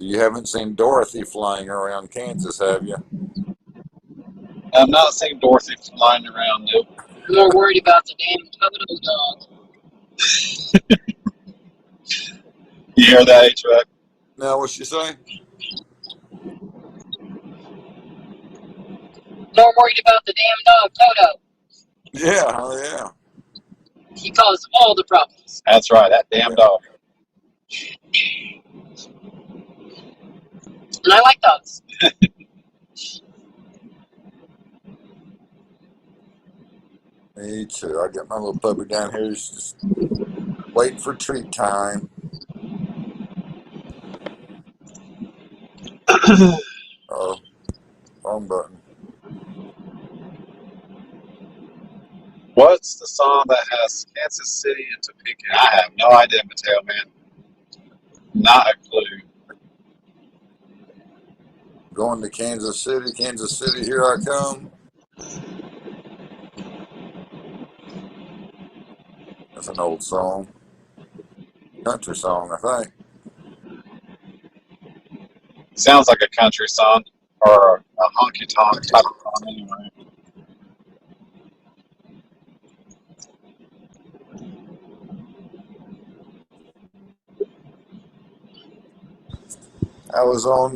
You haven't seen Dorothy flying around Kansas, have you? I'm not seeing Dorothy flying around. Nope. I'm more worried about the damn totem dog. You hear that, HVAC? Now, what's she say? More worried about the damn dog, Toto. Yeah, oh yeah. He caused all the problems. That's right, that damn dog. And I like dogs. Me too. I got my little puppy down here. He's just waiting for treat time. Oh, wrong button. What's the song that has Kansas City and Topeka? I have no idea, Mateo, man. Not a clue. Going to Kansas City. Kansas City, here I come. That's an old song. Country song, I think. Sounds like a country song or a honky tonk type of song, anyway. I was on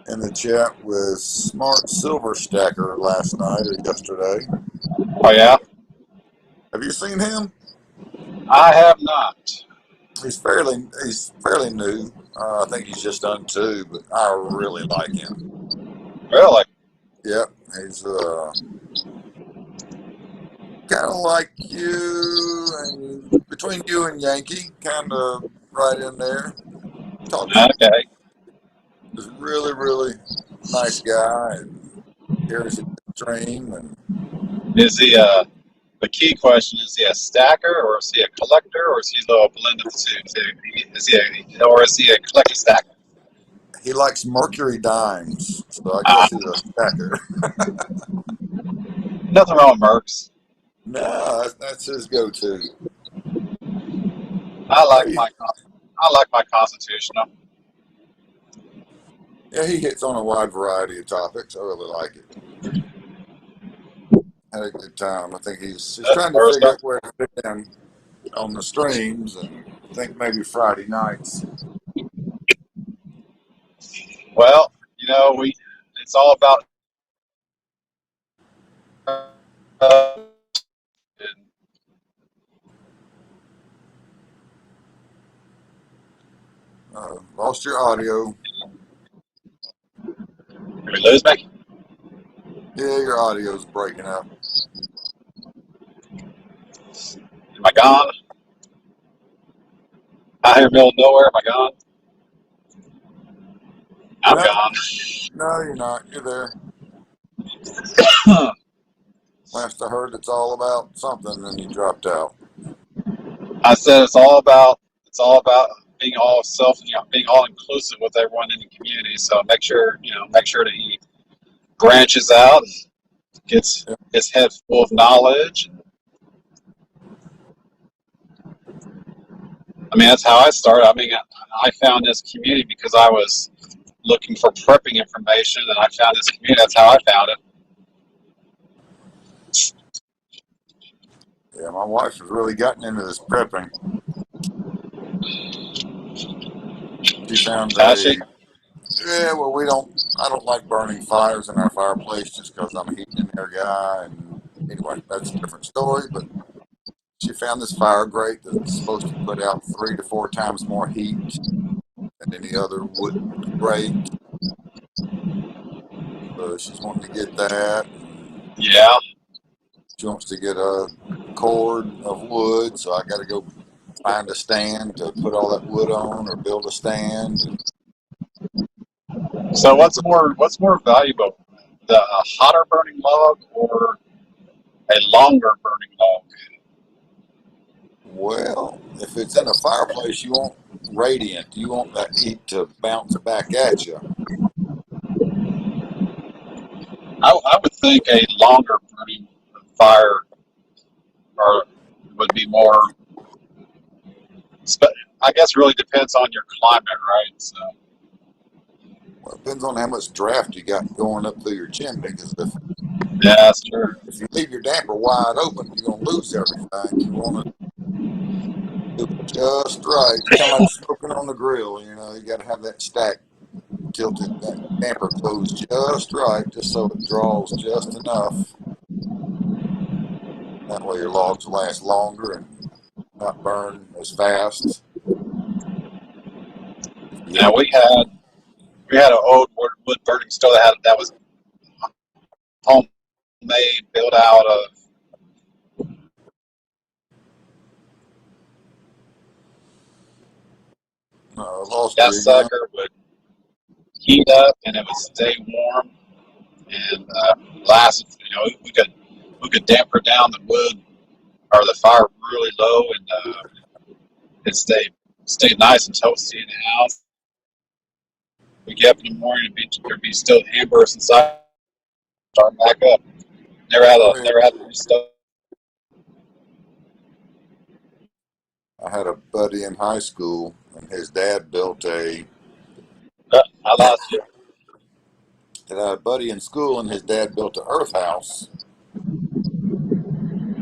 in the chat with Smart Silver Stacker last night or yesterday. Oh, yeah? Have you seen him? I have not. He's fairly new. I think he's just done 2, but I really like him. Really? Yep, he's kind of like you, and between you and Yankee, kind of right in there. Talks Okay. is really nice guy, and carries a good stream, and Is he the key question, is he a stacker or is he a collector or is he a little blend of the two? Is he a collector stacker? he likes Mercury dimes, so I Ah, guess he's a stacker. nothing wrong with Mercs. No, that's his go-to. I like Hey, my constitutional. yeah, he hits on a wide variety of topics. I really like it. Had a good time. I think he's trying to First figure up. out where to fit in on the streams, and I think maybe Friday nights. Well, it's all about and Lost your audio. did we lose me? Yeah, your audio's breaking up. Am I gone? Out here in the middle of nowhere, am I gone? I'm No, gone. no, you're not. You're there. Last I heard, it's all about something, and you dropped out. I said it's all about being all being all inclusive with everyone in the community. So make sure that he branches out and gets Yeah. his head full of knowledge. I mean, that's how I started. I mean, I found this community because I was looking for prepping information, and I found this community. That's how I found it. Yeah, my wife has really gotten into this prepping. She found Tashi? well, I don't like burning fires in our fireplace just because I'm a heating and air guy. And anyway, that's a different story. But she found this fire grate that's supposed to put out 3 to 4 times more heat than any other wood grate. So she's wanting to get that. And Yeah. she wants to get a cord of wood. So I got to go find a stand to put all that wood on, or build a stand. And So what's more valuable, the a hotter burning log or a longer burning log? well, if it's in a fireplace, you want radiant. You want that heat to bounce back at you. I would think a longer burning fire or would be more. I guess it really depends on your climate, right? So Well, it depends on how much draft you got going up through your chimney. Because yeah, that's true. if you leave your damper wide open, you're gonna lose everything. You want to do it just right. It's kind of like smoking on the grill. You got to have that stack tilted that damper closed just right, just so it draws just enough. That way your logs last longer and not burn as fast. If you Now have we had an old wood burning stove that was homemade, built out of lost you that again. sucker would heat up and it would stay warm and last. You know, we could damper down the wood or the fire really low and it stayed nice and toasty in the house. We get up in the morning and there'd be still embers inside. Start back up. Oh yeah. Never had a stove. I had a buddy in high school, and his dad built a. I lost you. Had a buddy in school, and his dad built an earth house,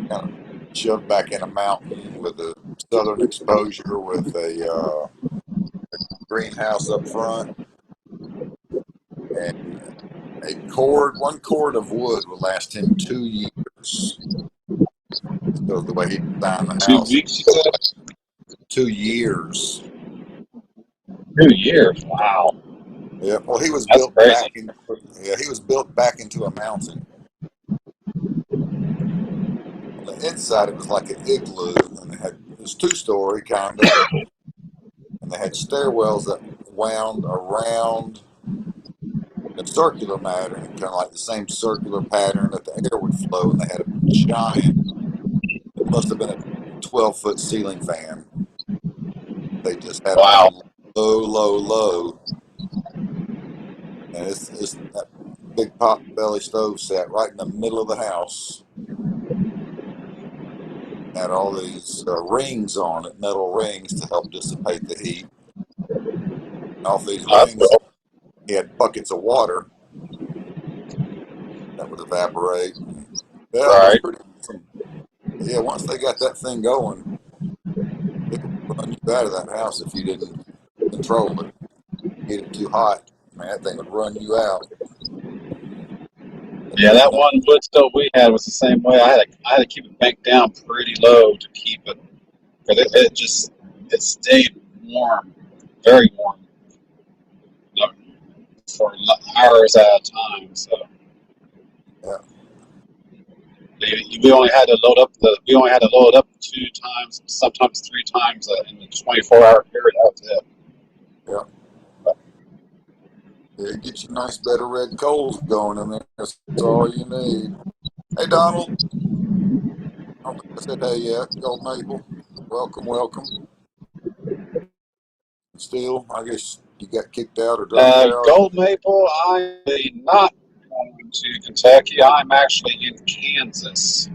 kind of shoved back in a mountain with a southern exposure, with a greenhouse up front, and one cord of wood would last him 2 years. So the way he designed the Two house, weeks, you said? 2 years. 2 years. Wow, Yeah. Well, he was that's built back crazy. in. Yeah, he was built back into a mountain. On the inside, it was like an igloo, and it was 2-story kind of, and they had stairwells that wound around in a circular pattern, kind of like the same circular pattern that the air would flow, and they had a giant. It must have been a 12-foot ceiling fan. They just had it Wow. on low, low, low, and it's that big pot belly stove sat right in the middle of the house. Had all these rings on it, metal rings to help dissipate the heat. Off these Oh, that's rings, cool. he had buckets of water that would evaporate. Yeah, it was Right. pretty awesome. But yeah, once they got that thing going, it would run you out of that house if you didn't control it. Get it too hot, man, that thing would run you out. And Yeah, there was that no, one wood stove we had was the same way. I had to keep it banked down pretty low to keep it, because it stayed warm, very warm, you know, for hours at a time. So yeah, we only had to load up 2 times, sometimes 3 times in the 24-hour period. That was it. yeah. Yeah, get you a nice bed of red coals going in there. That's all you need. Hey, Donald. I don't think I said hey yet. Gold Maple. Welcome, welcome. Still, I guess you got kicked out or dropped out. Gold Maple, I'm not going to Kentucky. I'm actually in Kansas,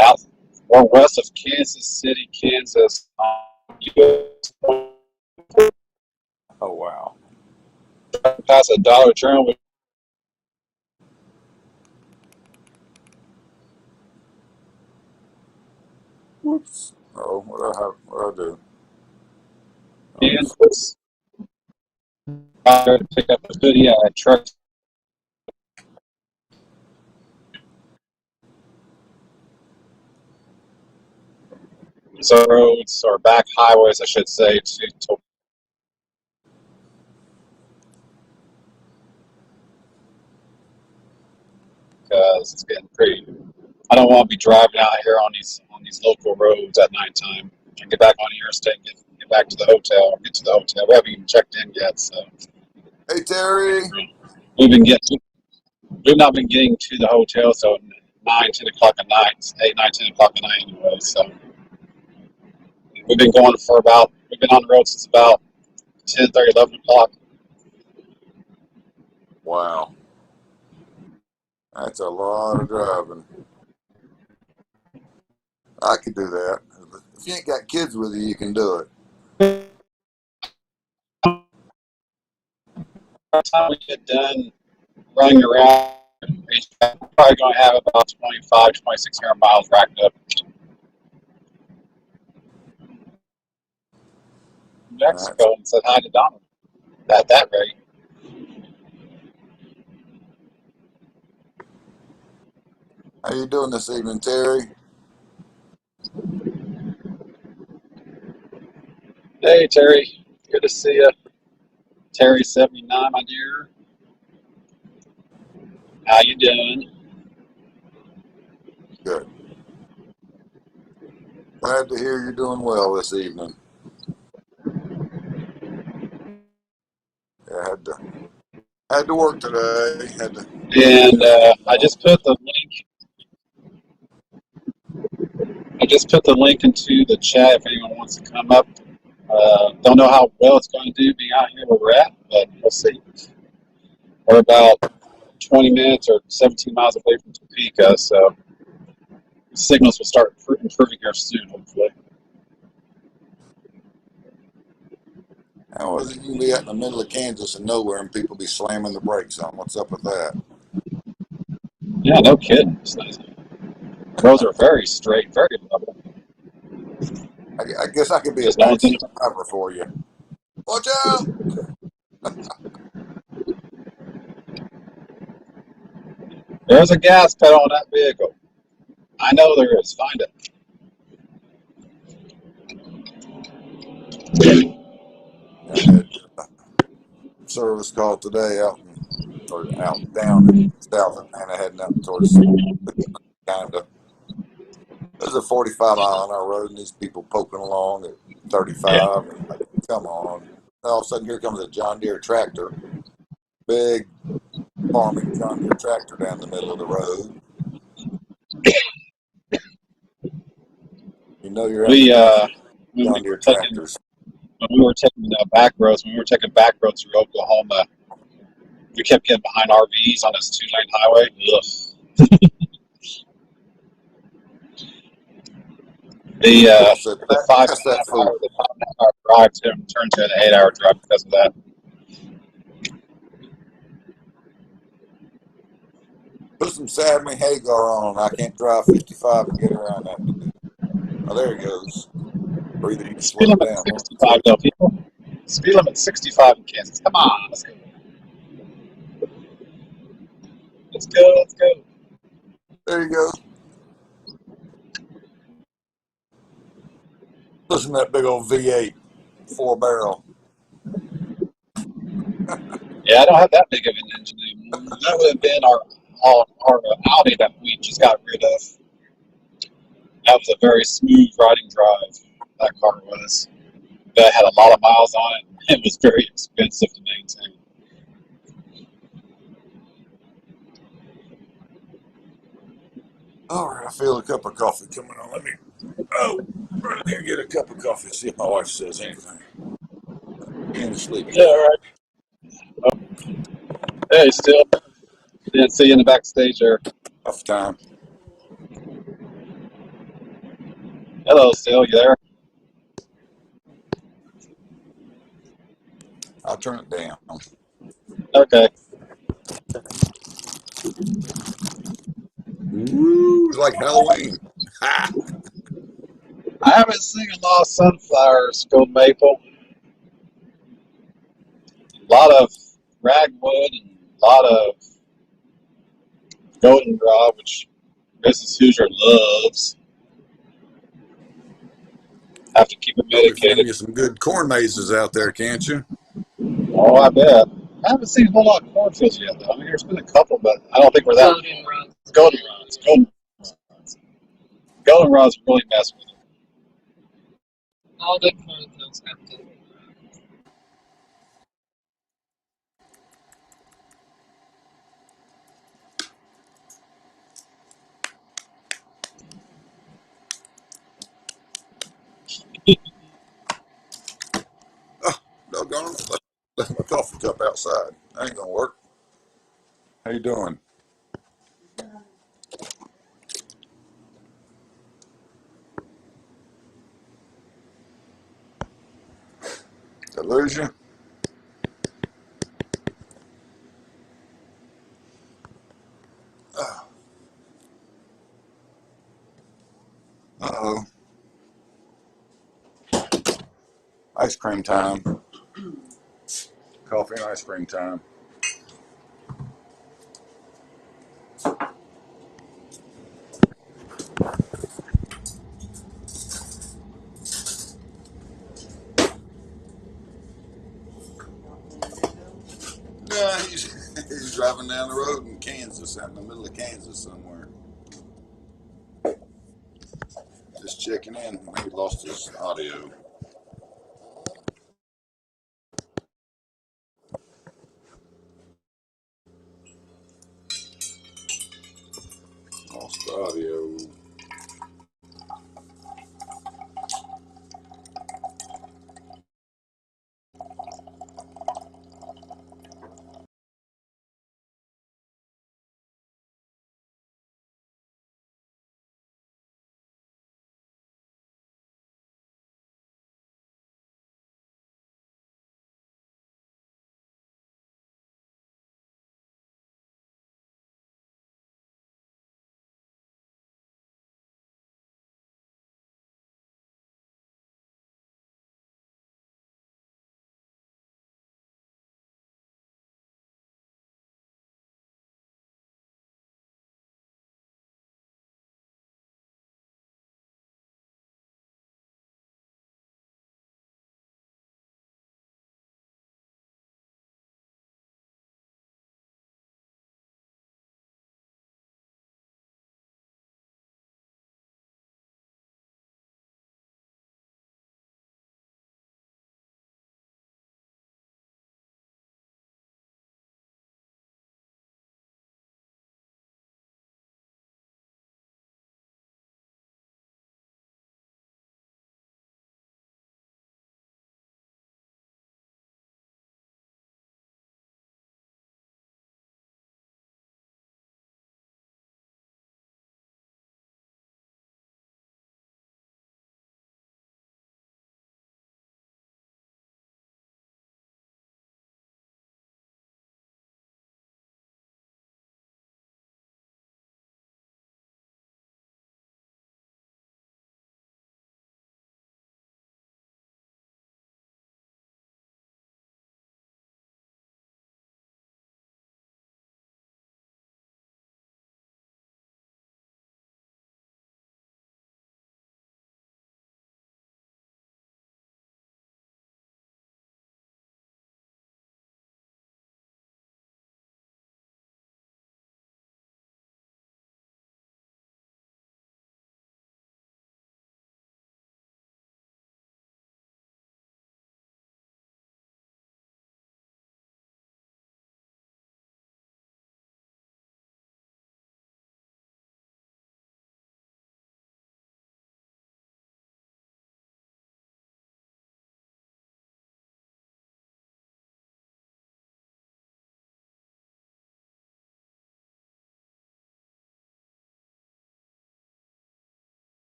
out or west of Kansas City, Kansas. Oh, wow. Past a Dollar General. Whoops. Oh, what I do? Oh, Kansas. I to pick up a hoodie at a truck. So roads or back highways, I should say, to because it's getting pretty. I don't want to be driving out here on these local roads at nighttime and get back on the interstate and get back to the hotel. Get to the hotel. We haven't even checked in yet, so hey, Terry. we've been getting we've not been getting to the hotel. So 9, 10 o'clock at night, 8, 9, 10 o'clock at night anyway. So we've been going for about we've been on the road since about 10:30, 11 o'clock. Wow. That's a lot of driving. I could do that. If you ain't got kids with you, you can do it. By the time we get done running around, we're probably going to have about 25, 2,600 miles racked up. That's Mexico and said hi to Donald at that rate. How you doing this evening, Terry? Hey, Terry. Good to see you. Terry79, my dear. How you doing? Good. Glad to hear you're doing well this evening. Yeah, had to work today. Had to. And I just put the link. I just put the link into the chat if anyone wants to come up. Don't know how well it's going to do being out here where we're at, but we'll see. We're about 20 minutes or 17 miles away from Topeka, so signals will start improving here soon, hopefully. How is it you can be out in the middle of Kansas and nowhere and people be slamming the brakes on? What's up with that? Yeah, no kidding. Roads are very straight, very level. I guess I could be a Just no one's in backseat it. driver for you. Watch out! There's a gas pedal on that vehicle. I know there is. Find it. I had a service call today out down in South Atlanta, heading out towards kind of. There's a 45-mile-an-hour road, and these people poking along at 35. And like, come on! All of a sudden, here comes a John Deere tractor, big farming John Deere tractor down the middle of the road. You know you're We apprehensive when John we were Deere taking tractors. back roads through Oklahoma, we kept getting behind RVs on this 2-lane highway. Ugh. Bill said, The five pass and a that half fool. hour the 5.5 hour drive turned to an 8 hour drive because of that. Put some Sammy Hagar on. I can't drive 55 and get around that dude. Oh, there he goes. Breathing even Speed slowed limit down. 65 though, people. Speed limit 65 in Kansas. Come on, let's go. Let's go. Let's go. There you go. Listen to that big old V8 4-barrel. Yeah, I don't have that big of an engine anymore. That would have been our Audi that we just got rid of. That was a very smooth riding drive. That car was. That had a lot of miles on it. It was very expensive to maintain. All right, I feel a cup of coffee coming on. Let me run in there and get a cup of coffee. See if my wife says anything. Being sleepy Yeah, now. all right. Hey, still didn't see you in the backstage there. Tough time. Hello, still you there? I'll turn it down. Okay. Ooh, it's like Halloween. Ha! I haven't seen a lot of sunflowers go maple. A lot of ragwood and a lot of goldenrod, which Mrs. Hoosier loves. Have to keep it Probably find medicated. you some good corn mazes out there, can't you? Oh, I bet. I haven't seen a whole lot of cornfields yet, though. I mean, there's been a couple, but I don't think we're that. Goldenrods. Goldenrods really mess with it. All the cornfields have goldenrods. Oh, doggone it. Left my coffee cup outside. That ain't gonna work. How you doing? Did I lose you? Uh-oh. Ice cream time. Coffee and ice cream time. he's driving down the road in Kansas, out in the middle of Kansas somewhere. Just checking in. He lost his audio. Lost the audio.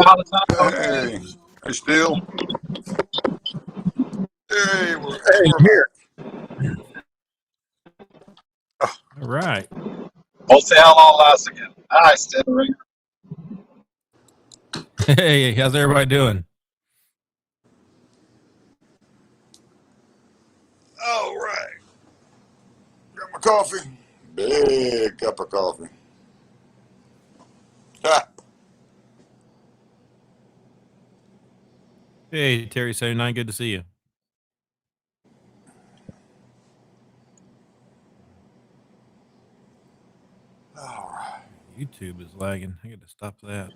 How the time okay? Hey, hey, still. Hey, Hey, we're here. back. Oh, All right. We'll see how long it lasts again. Hi, Steve. Hey, how's everybody doing? all right. Got my coffee. Big cup of coffee. Ha. Hey, Terry 79, good to see you. All right. YouTube is lagging. I got to stop that.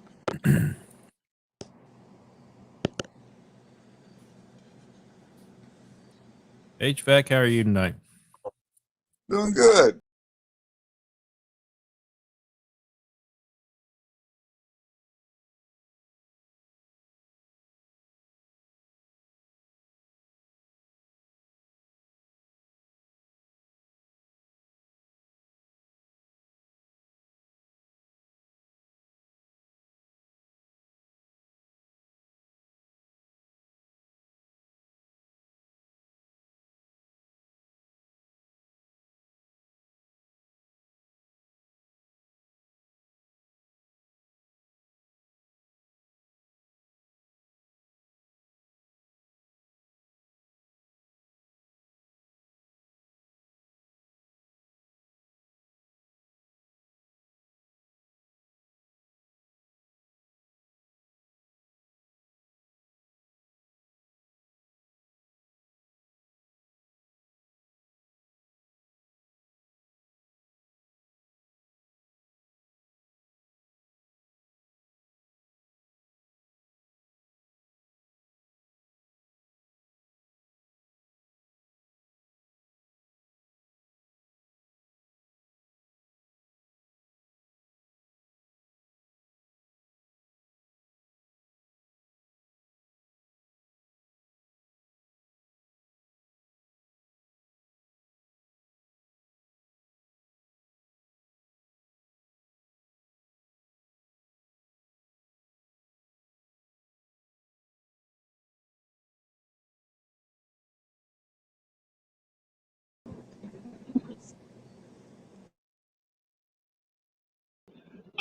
HVAC, how are you tonight? Doing good.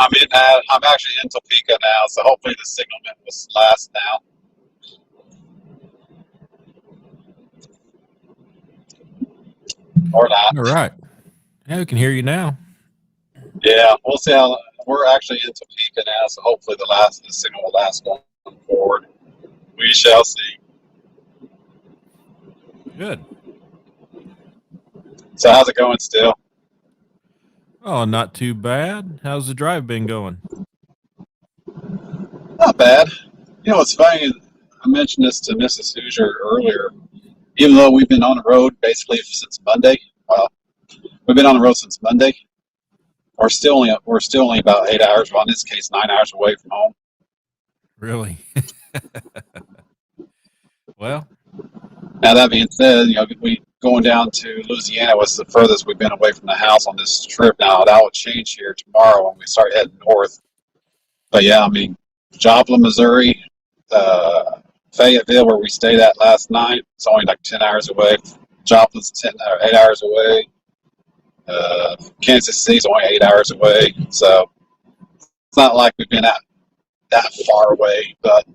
I'm actually in Topeka now, so hopefully the signal will last now. Or not. All right. Yeah, we can hear you now. Yeah, we'll see how. We're actually in Topeka now, so hopefully the signal will last going forward. We shall see. Good. So how's it going still? Oh, not too bad. How's the drive been going? Not bad. You know, it's funny. I mentioned this to Mrs. Hoosier earlier. Even though we've been on the road basically since Monday, well, we've been on the road since Monday. We're still only about 8 hours. Well, in this case, 9 hours away from home. Really? Well, Now that being said, you know, we going down to Louisiana was the furthest we've been away from the house on this trip. Now that will change here tomorrow when we start heading north. But yeah, I mean, Joplin, Missouri, Fayetteville, where we stayed at last night, it's only like 10 hours away. Joplin's 8 hours away. Kansas City's only 8 hours away. So it's not like we've been that far away, but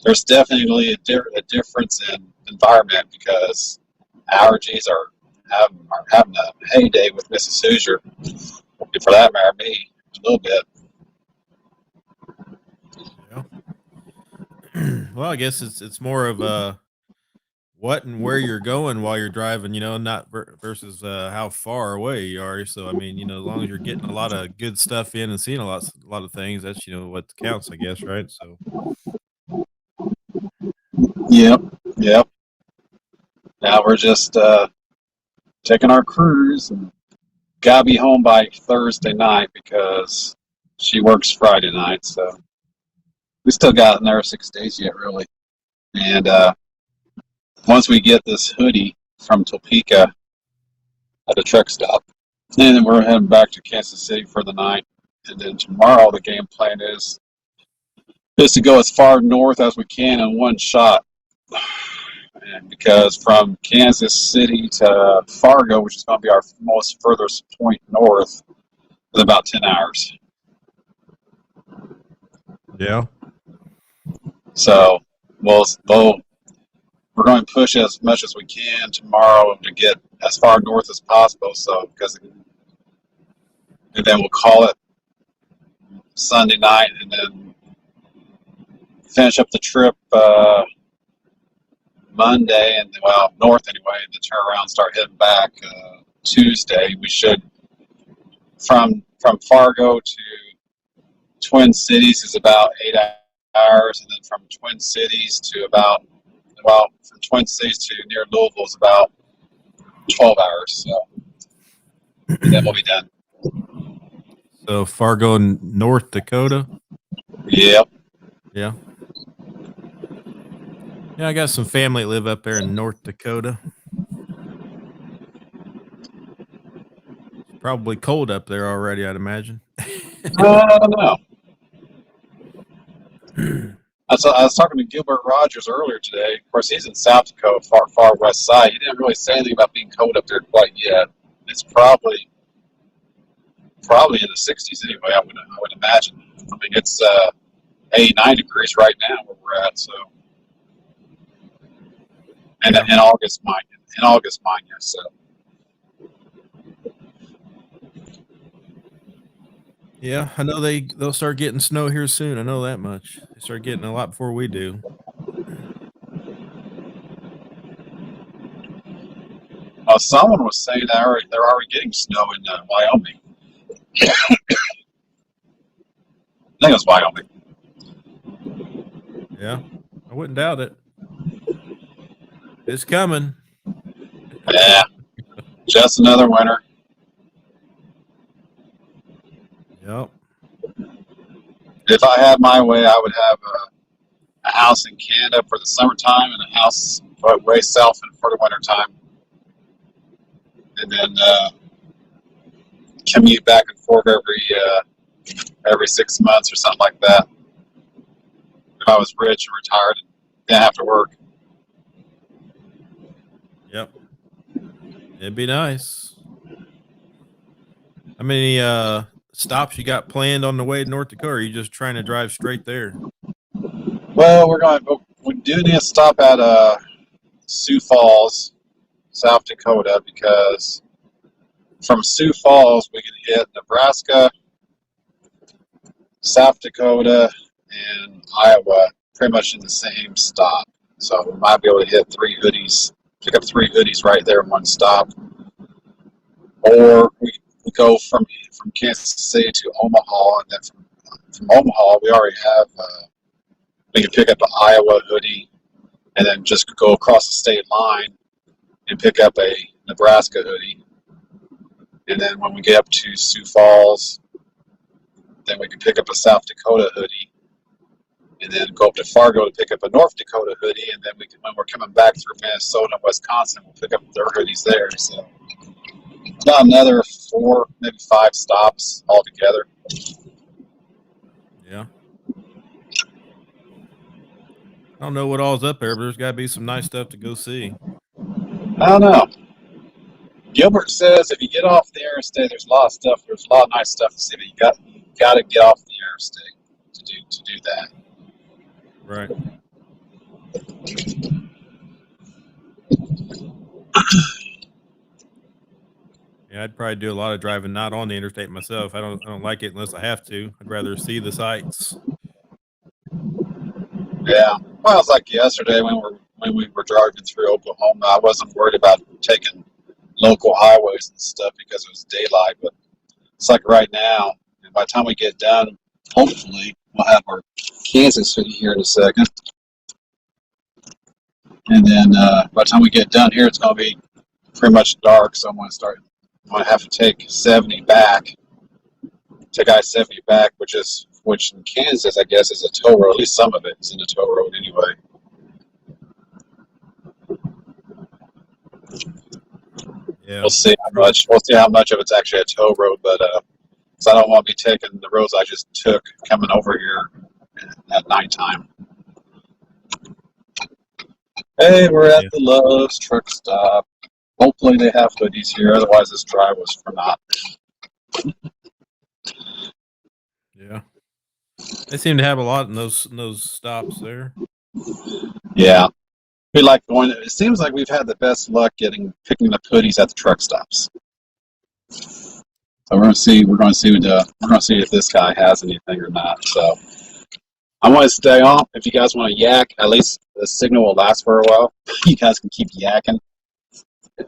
there's definitely a difference in environment because allergies are having a heyday with Mrs. Hoosier. And for that matter, me, a little bit. yeah. Well, I guess it's more of what and where you're going while you're driving, not versus how far away you are. So, I mean, as long as you're getting a lot of good stuff in and seeing a lot of things, that's what counts, I guess, right? So, Yep. Now we're just taking our cruise and gotta be home by Thursday night because she works Friday night. So we still got another 6 days yet, really. And once we get this hoodie from Topeka at the truck stop, then we're heading back to Kansas City for the night. And then tomorrow the game plan is to go as far north as we can in one shot. And because from Kansas City to Fargo, which is going to be our most furthest point north, is about 10 hours. yeah. So we're going to push as much as we can tomorrow to get as far north as possible. So and then we'll call it Sunday night, and then finish up the trip Monday, and north anyway, and then turn around and start heading back Tuesday. We should from Fargo to Twin Cities is about 8 hours, and then from Twin Cities to from Twin Cities to near Louisville is about 12 hours. So and then we'll be done. So Fargo, North Dakota. Yep. Yeah. Yeah, I got some family that live up there in North Dakota. It's probably cold up there already, I'd imagine. I don't know. I was talking to Gilbert Rogers earlier today. Of course, he's in South Dakota, far west side. He didn't really say anything about being cold up there quite yet. It's probably in the 60s anyway. I would imagine. I mean, it's 89 degrees right now where we're at. So, and in August, mind you. So. Yeah, I know they'll start getting snow here soon. I know that much. They start getting a lot before we do. Someone was saying they're already getting snow in Wyoming. I think it was Wyoming. Yeah, I wouldn't doubt it. It's coming. Yeah, just another winter. Yep. If I had my way, I would have a house in Canada for the summertime and a house way south for the wintertime. And then commute back and forth every 6 months or something like that. If I was rich and retired and didn't have to work. Yep. It'd be nice. How many stops you got planned on the way to North Dakota? Or are you just trying to drive straight there? Well, we do need to stop at Sioux Falls, South Dakota, because from Sioux Falls we can hit Nebraska, South Dakota, and Iowa pretty much in the same stop. So we might be able to hit pick up 3 hoodies right there in one stop. Or we go from Kansas City to Omaha, and then from Omaha we already have we can pick up an Iowa hoodie, and then just go across the state line and pick up a Nebraska hoodie. And then when we get up to Sioux Falls, then we can pick up a South Dakota hoodie, and then go up to Fargo to pick up a North Dakota hoodie. And then when we're coming back through Minnesota and Wisconsin, we'll pick up their hoodies there. So about another 4, maybe 5 stops altogether. Yeah. I don't know what all's up there, but there's got to be some nice stuff to go see. I don't know. Gilbert says if you get off the interstate, there's a lot of stuff. There's a lot of nice stuff to see, but you got to get off the interstate to do that. Right. Yeah, I'd probably do a lot of driving not on the interstate myself. I don't like it unless I have to. I'd rather see the sights. Yeah. Well, it's like yesterday when we were driving through Oklahoma. I wasn't worried about taking local highways and stuff because it was daylight. But it's like right now, and by the time we get done, hopefully we'll have our Kansas hoodie here in a second. And then by the time we get done here, it's going to be pretty much dark. So I'm going to have to take 70 back. Take I-70 back, which in Kansas, I guess, is a toll road. At least some of it is in a toll road anyway. Yeah. We'll see how much of it's actually a toll road, but so I don't want to be taking the roads I just took coming over here at nighttime. Hey, we're at the Love's truck stop. Hopefully they have hoodies here, otherwise this drive was for naught. Yeah. They seem to have a lot in those stops there. Yeah. We like going. It seems like we've had the best luck picking up hoodies at the truck stops. So we're going to see if this guy has anything or not. So I want to stay on. If you guys want to yak, at least the signal will last for a while. You guys can keep yakking.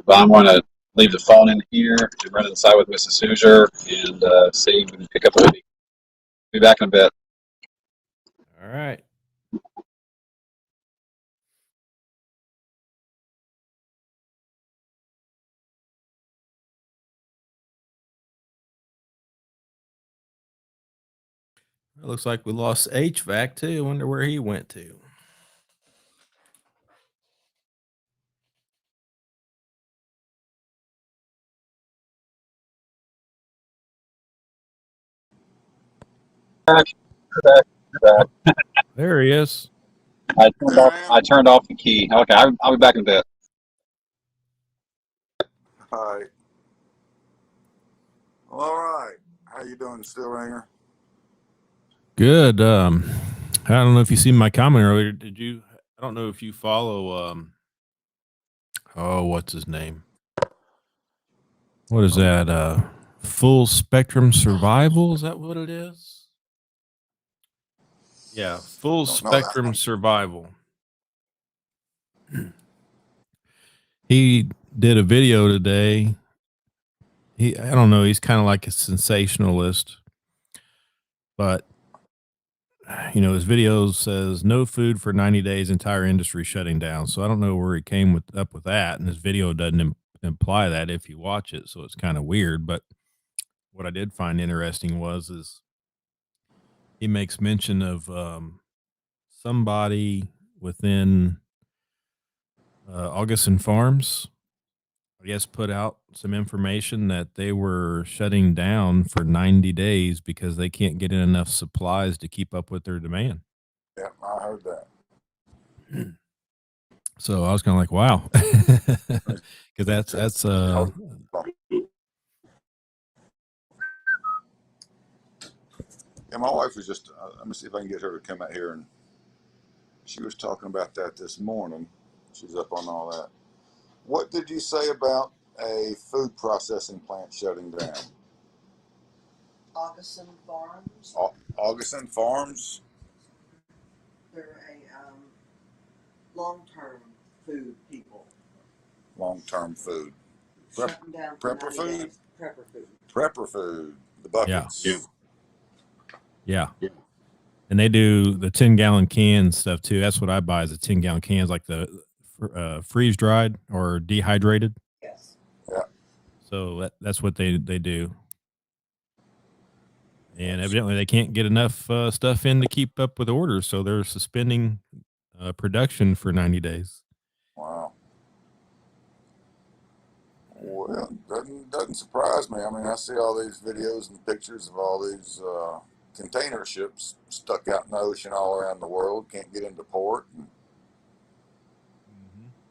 But I'm going to leave the phone in here and run inside with Mrs. Hoosier and see if we can pick up a hoodie. Be back in a bit. All right. It looks like we lost HVAC too. I wonder where he went to. Back. There he is. I turned off the key. Okay, I'll be back in a bit. Hi. All right. How you doing, Steel Ringer? Good. I don't know if you seen my comment earlier. Did you? I don't know if you follow. What's his name? What is that? Full Spectrum Survival? Is that what it is? Yeah, Full Spectrum Survival. He did a video today. I don't know. He's kind of like a sensationalist, but his video says no food for 90 days, entire industry shutting down. So I don't know where he came up with that. And his video doesn't imply that if you watch it. So it's kind of weird. But what I did find interesting is he makes mention of somebody within Augustin Farms, I guess, put out some information that they were shutting down for 90 days because they can't get in enough supplies to keep up with their demand. Yeah, I heard that. So I was kind of like, wow, because that's And my wife was just, let me see if I can get her to come out here. And she was talking about that this morning. She's up on all that. What did you say about a food processing plant shutting down? Augustin Farms. Augustin Farms? They're a long-term food people. Long-term food. Shutting down for Prepper 90 food? days. Prepper food. Prepper food. The buckets. Yeah. And they do the 10-gallon cans stuff too. That's what I buy is the 10-gallon cans, like the freeze dried or dehydrated. Yes. Yeah. So that's what they do. And evidently they can't get enough stuff in to keep up with orders, so they're suspending production for 90 days. Wow. Well, doesn't surprise me. I mean, I see all these videos and pictures of all these container ships stuck out in the ocean all around the world, can't get into port. And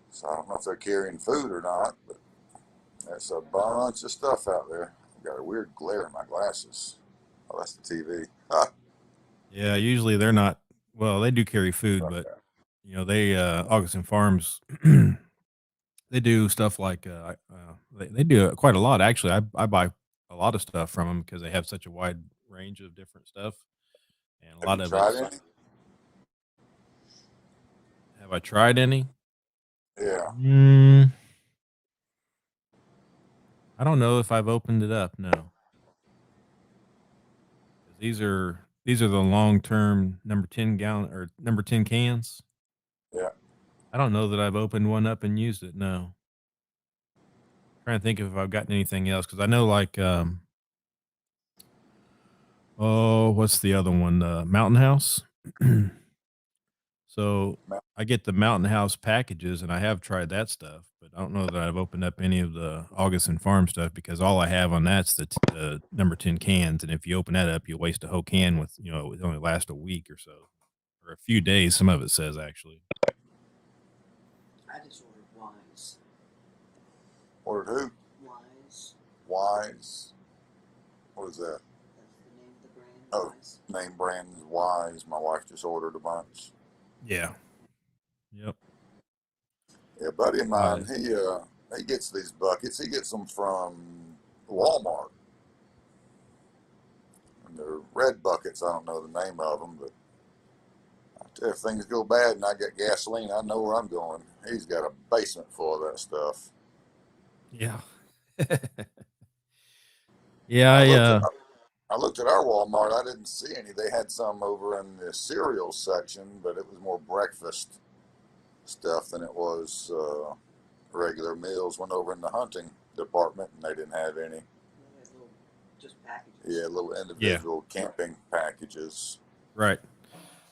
so I don't know if they're carrying food or not, but there's a bunch of stuff out there. I've got a weird glare in my glasses. Oh, that's the TV. Yeah, usually they're not. Well, they do carry food, but they Augustin Farms. They do stuff like they do quite a lot actually. I buy a lot of stuff from them because they have such a wide range of different stuff, and a Have lot you of tried it. any? Have I tried any? Yeah. I don't know if I've opened it up. No, these are the long term number 10-gallon or number 10 cans. Yeah. I don't know that I've opened one up and used it. No. Trying to think if I've gotten anything else because I know like what's the other one? Mountain House. So I get the Mountain House packages, and I have tried that stuff, but I don't know that I've opened up any of the Augustin Farm stuff because all I have on that's the number 10 cans, and if you open that up, you'll waste a whole can with it only lasts a week or so, or a few days. Some of it says actually. I just ordered Wise. Ordered who? Wise. Wise. What is that? That's the name of the brand. Oh, Wise. name brand is Wise. My wife just ordered a bunch. Yeah. Yep. Yeah, a buddy of mine, he gets these buckets. He gets them from Walmart. And they're red buckets. I don't know the name of them, but if things go bad and I get gasoline, I know where I'm going. He's got a basement full of that stuff. Yeah. Yeah. I looked at our Walmart. I didn't see any. They had some over in the cereal section, but it was more breakfast stuff than it was regular meals. Went over in the hunting department and they didn't have any. Just packages. Yeah, little individual camping packages. Right.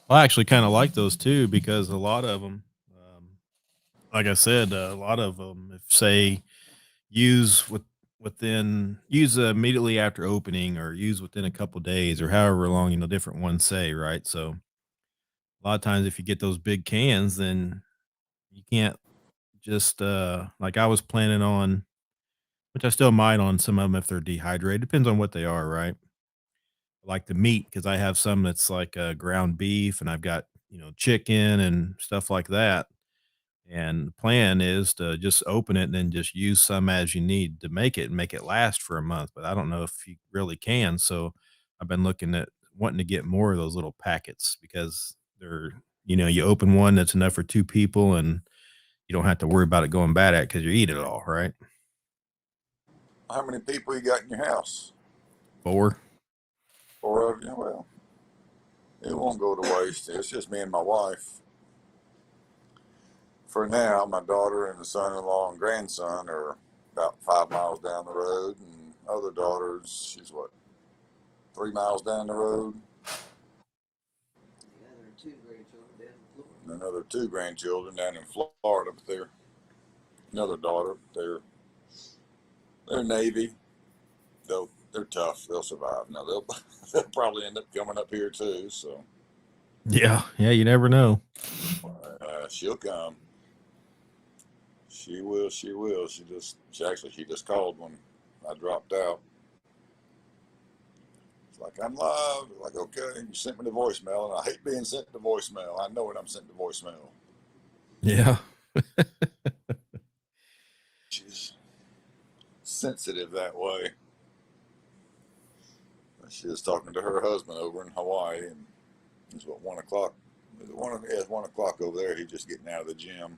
Well, I actually kind of like those too because a lot of them, like I said, a lot of them, if say use use immediately after opening or use within a couple days or however long different ones say, right? So a lot of times if you get those big cans, then you can't just like I was planning on, which I still might on some of them if they're dehydrated. Depends on what they are, right? Like the meat because I have some that's like ground beef and I've got chicken and stuff like that. And the plan is to just open it and then just use some as you need to make it and make it last for a month. But I don't know if you really can. So I've been looking at wanting to get more of those little packets because they're, you open one that's enough for two people and you don't have to worry about it going bad at because you eat it all, right? How many people you got in your house? 4. 4 of you? Well, it won't go to waste. It's just me and my wife. For now, my daughter and the son-in-law and grandson are about 5 miles down the road, and other daughters, she's 3 miles down the road. Yeah, there are 2 grandchildren down in Florida. And another 2 grandchildren down in Florida, but they're another daughter. They're Navy. They're tough. They'll survive. Now they'll probably end up coming up here too. So Yeah, you never know. She'll come. She will. She will. She just called when I dropped out. It's like I'm live. Like, okay, you sent me the voicemail, and I hate being sent to voicemail. I know it. I'm sent to voicemail. Yeah. She's sensitive that way. She was talking to her husband over in Hawaii, and it's what 1 o'clock. It's 1 o'clock over there. He's just getting out of the gym.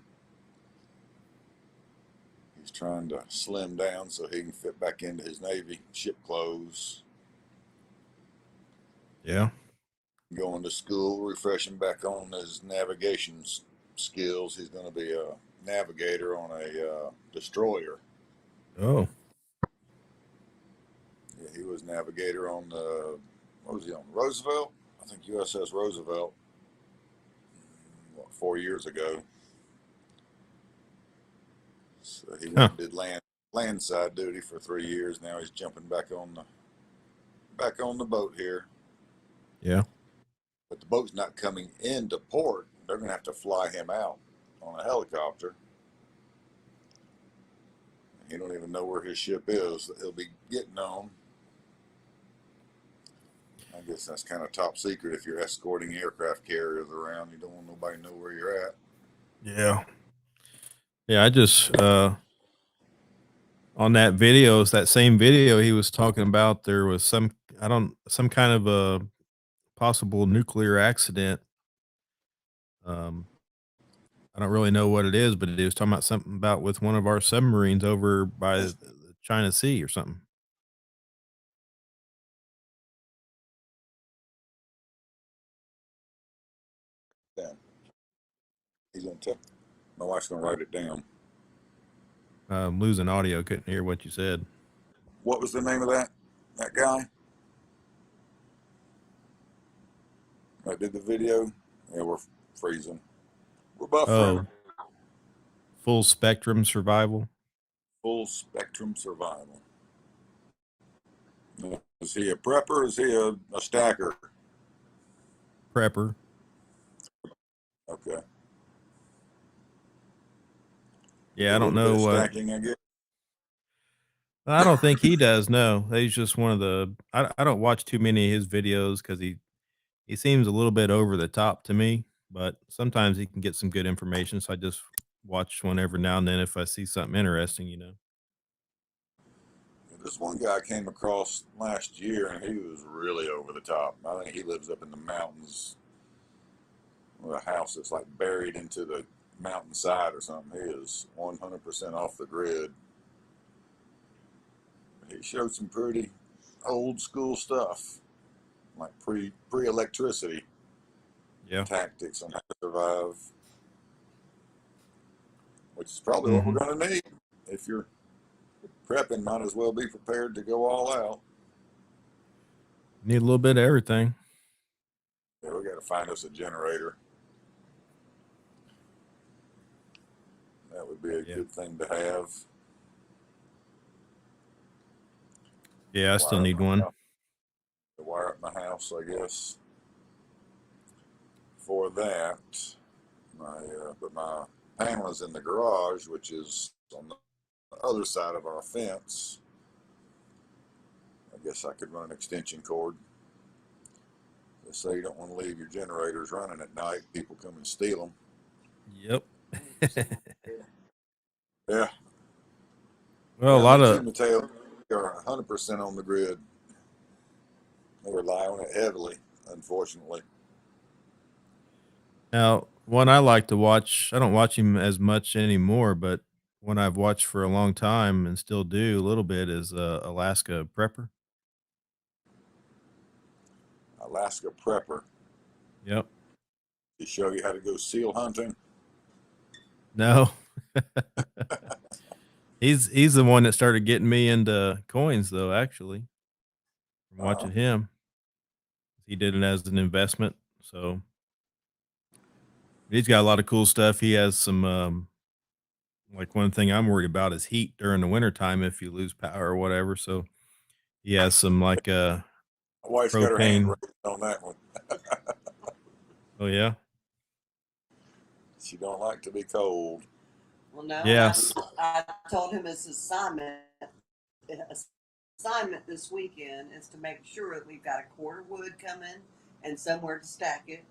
He's trying to slim down so he can fit back into his Navy ship clothes. Yeah. Going to school, refreshing back on his navigation skills. He's going to be a navigator on a destroyer. Oh. Yeah, he was navigator on the, what was he on? Roosevelt? I think USS Roosevelt, 4 years ago. So he went and did landside duty for 3 years. Now he's jumping back on the boat here. Yeah. But the boat's not coming into port. They're going to have to fly him out on a helicopter. He don't even know where his ship is that he'll be getting on. I guess that's kind of top secret if you're escorting aircraft carriers around. You don't want nobody to know where you're at. Yeah. Yeah. I just, on that video, it's that same video he was talking about. There was some kind of a possible nuclear accident. I don't really know what it is, but it was talking about something about with one of our submarines over by the China Sea or something. Damn. He's going to tell. My wife's going to write it down. Losing audio, couldn't hear what you said. What was the name of that guy that did the video? Yeah, we're freezing. We're buffering. Oh, Full Spectrum Survival. Full spectrum survival. Is he a prepper or is he a stacker? Prepper. Okay. Yeah, I A don't little bit know of what. stacking, I guess. I don't think he does. No, he's just one of the. I don't watch too many of his videos because he seems a little bit over the top to me. But sometimes he can get some good information, so I just watch one every now and then if I see something interesting. You know. This one guy I came across last year, and he was really over the top. I think he lives up in the mountains with a house that's like buried into the mountainside or something. He is 100% off the grid. He showed some pretty old school stuff, like pre-electricity Yeah. tactics on how to survive, which is probably what we're going to need. If you're prepping, might as well be prepared to go all out. Need a little bit of everything. Yeah, we got to find us a generator. That would be a good thing to have. Yeah, I still need one. To wire up my house, I guess. For that, but my panel is in the garage, which is on the other side of our fence. I guess I could run an extension cord. They say you don't want to leave your generators running at night. People come and steal them. Yep. Yeah. Well, a lot of Mateo are 100% on the grid. They rely on it heavily, unfortunately. now one I like to watch. I don't watch him as much anymore, but one I've watched for a long time and still do a little bit is Alaska Prepper. Alaska Prepper. Yep. To show you how to go seal hunting. No. He's the one that started getting me into coins, though. Actually, from watching him, he did it as an investment. So he's got a lot of cool stuff. He has some like one thing I'm worried about is heat during the wintertime if you lose power or whatever. So he has some like My wife's got her hand raised on that one. Oh yeah. She don't like to be cold. Well, no. Yes. I told him his assignment assignment this weekend is to make sure that we've got a cord of wood coming and somewhere to stack it.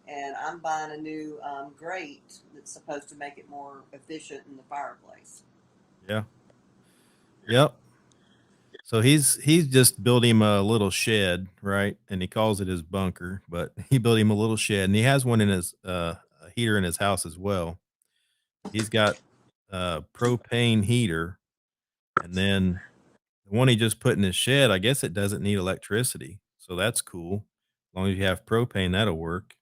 And I'm buying a new grate that's supposed to make it more efficient in the fireplace. Yeah. Yep. So he's just built him a little shed, right? And he calls it his bunker, but he built him a little shed, and he has one in his a heater in his house as well. He's got a propane heater, and then the one he just put in his shed, I guess it doesn't need electricity, so that's cool. As long as you have propane, that'll work.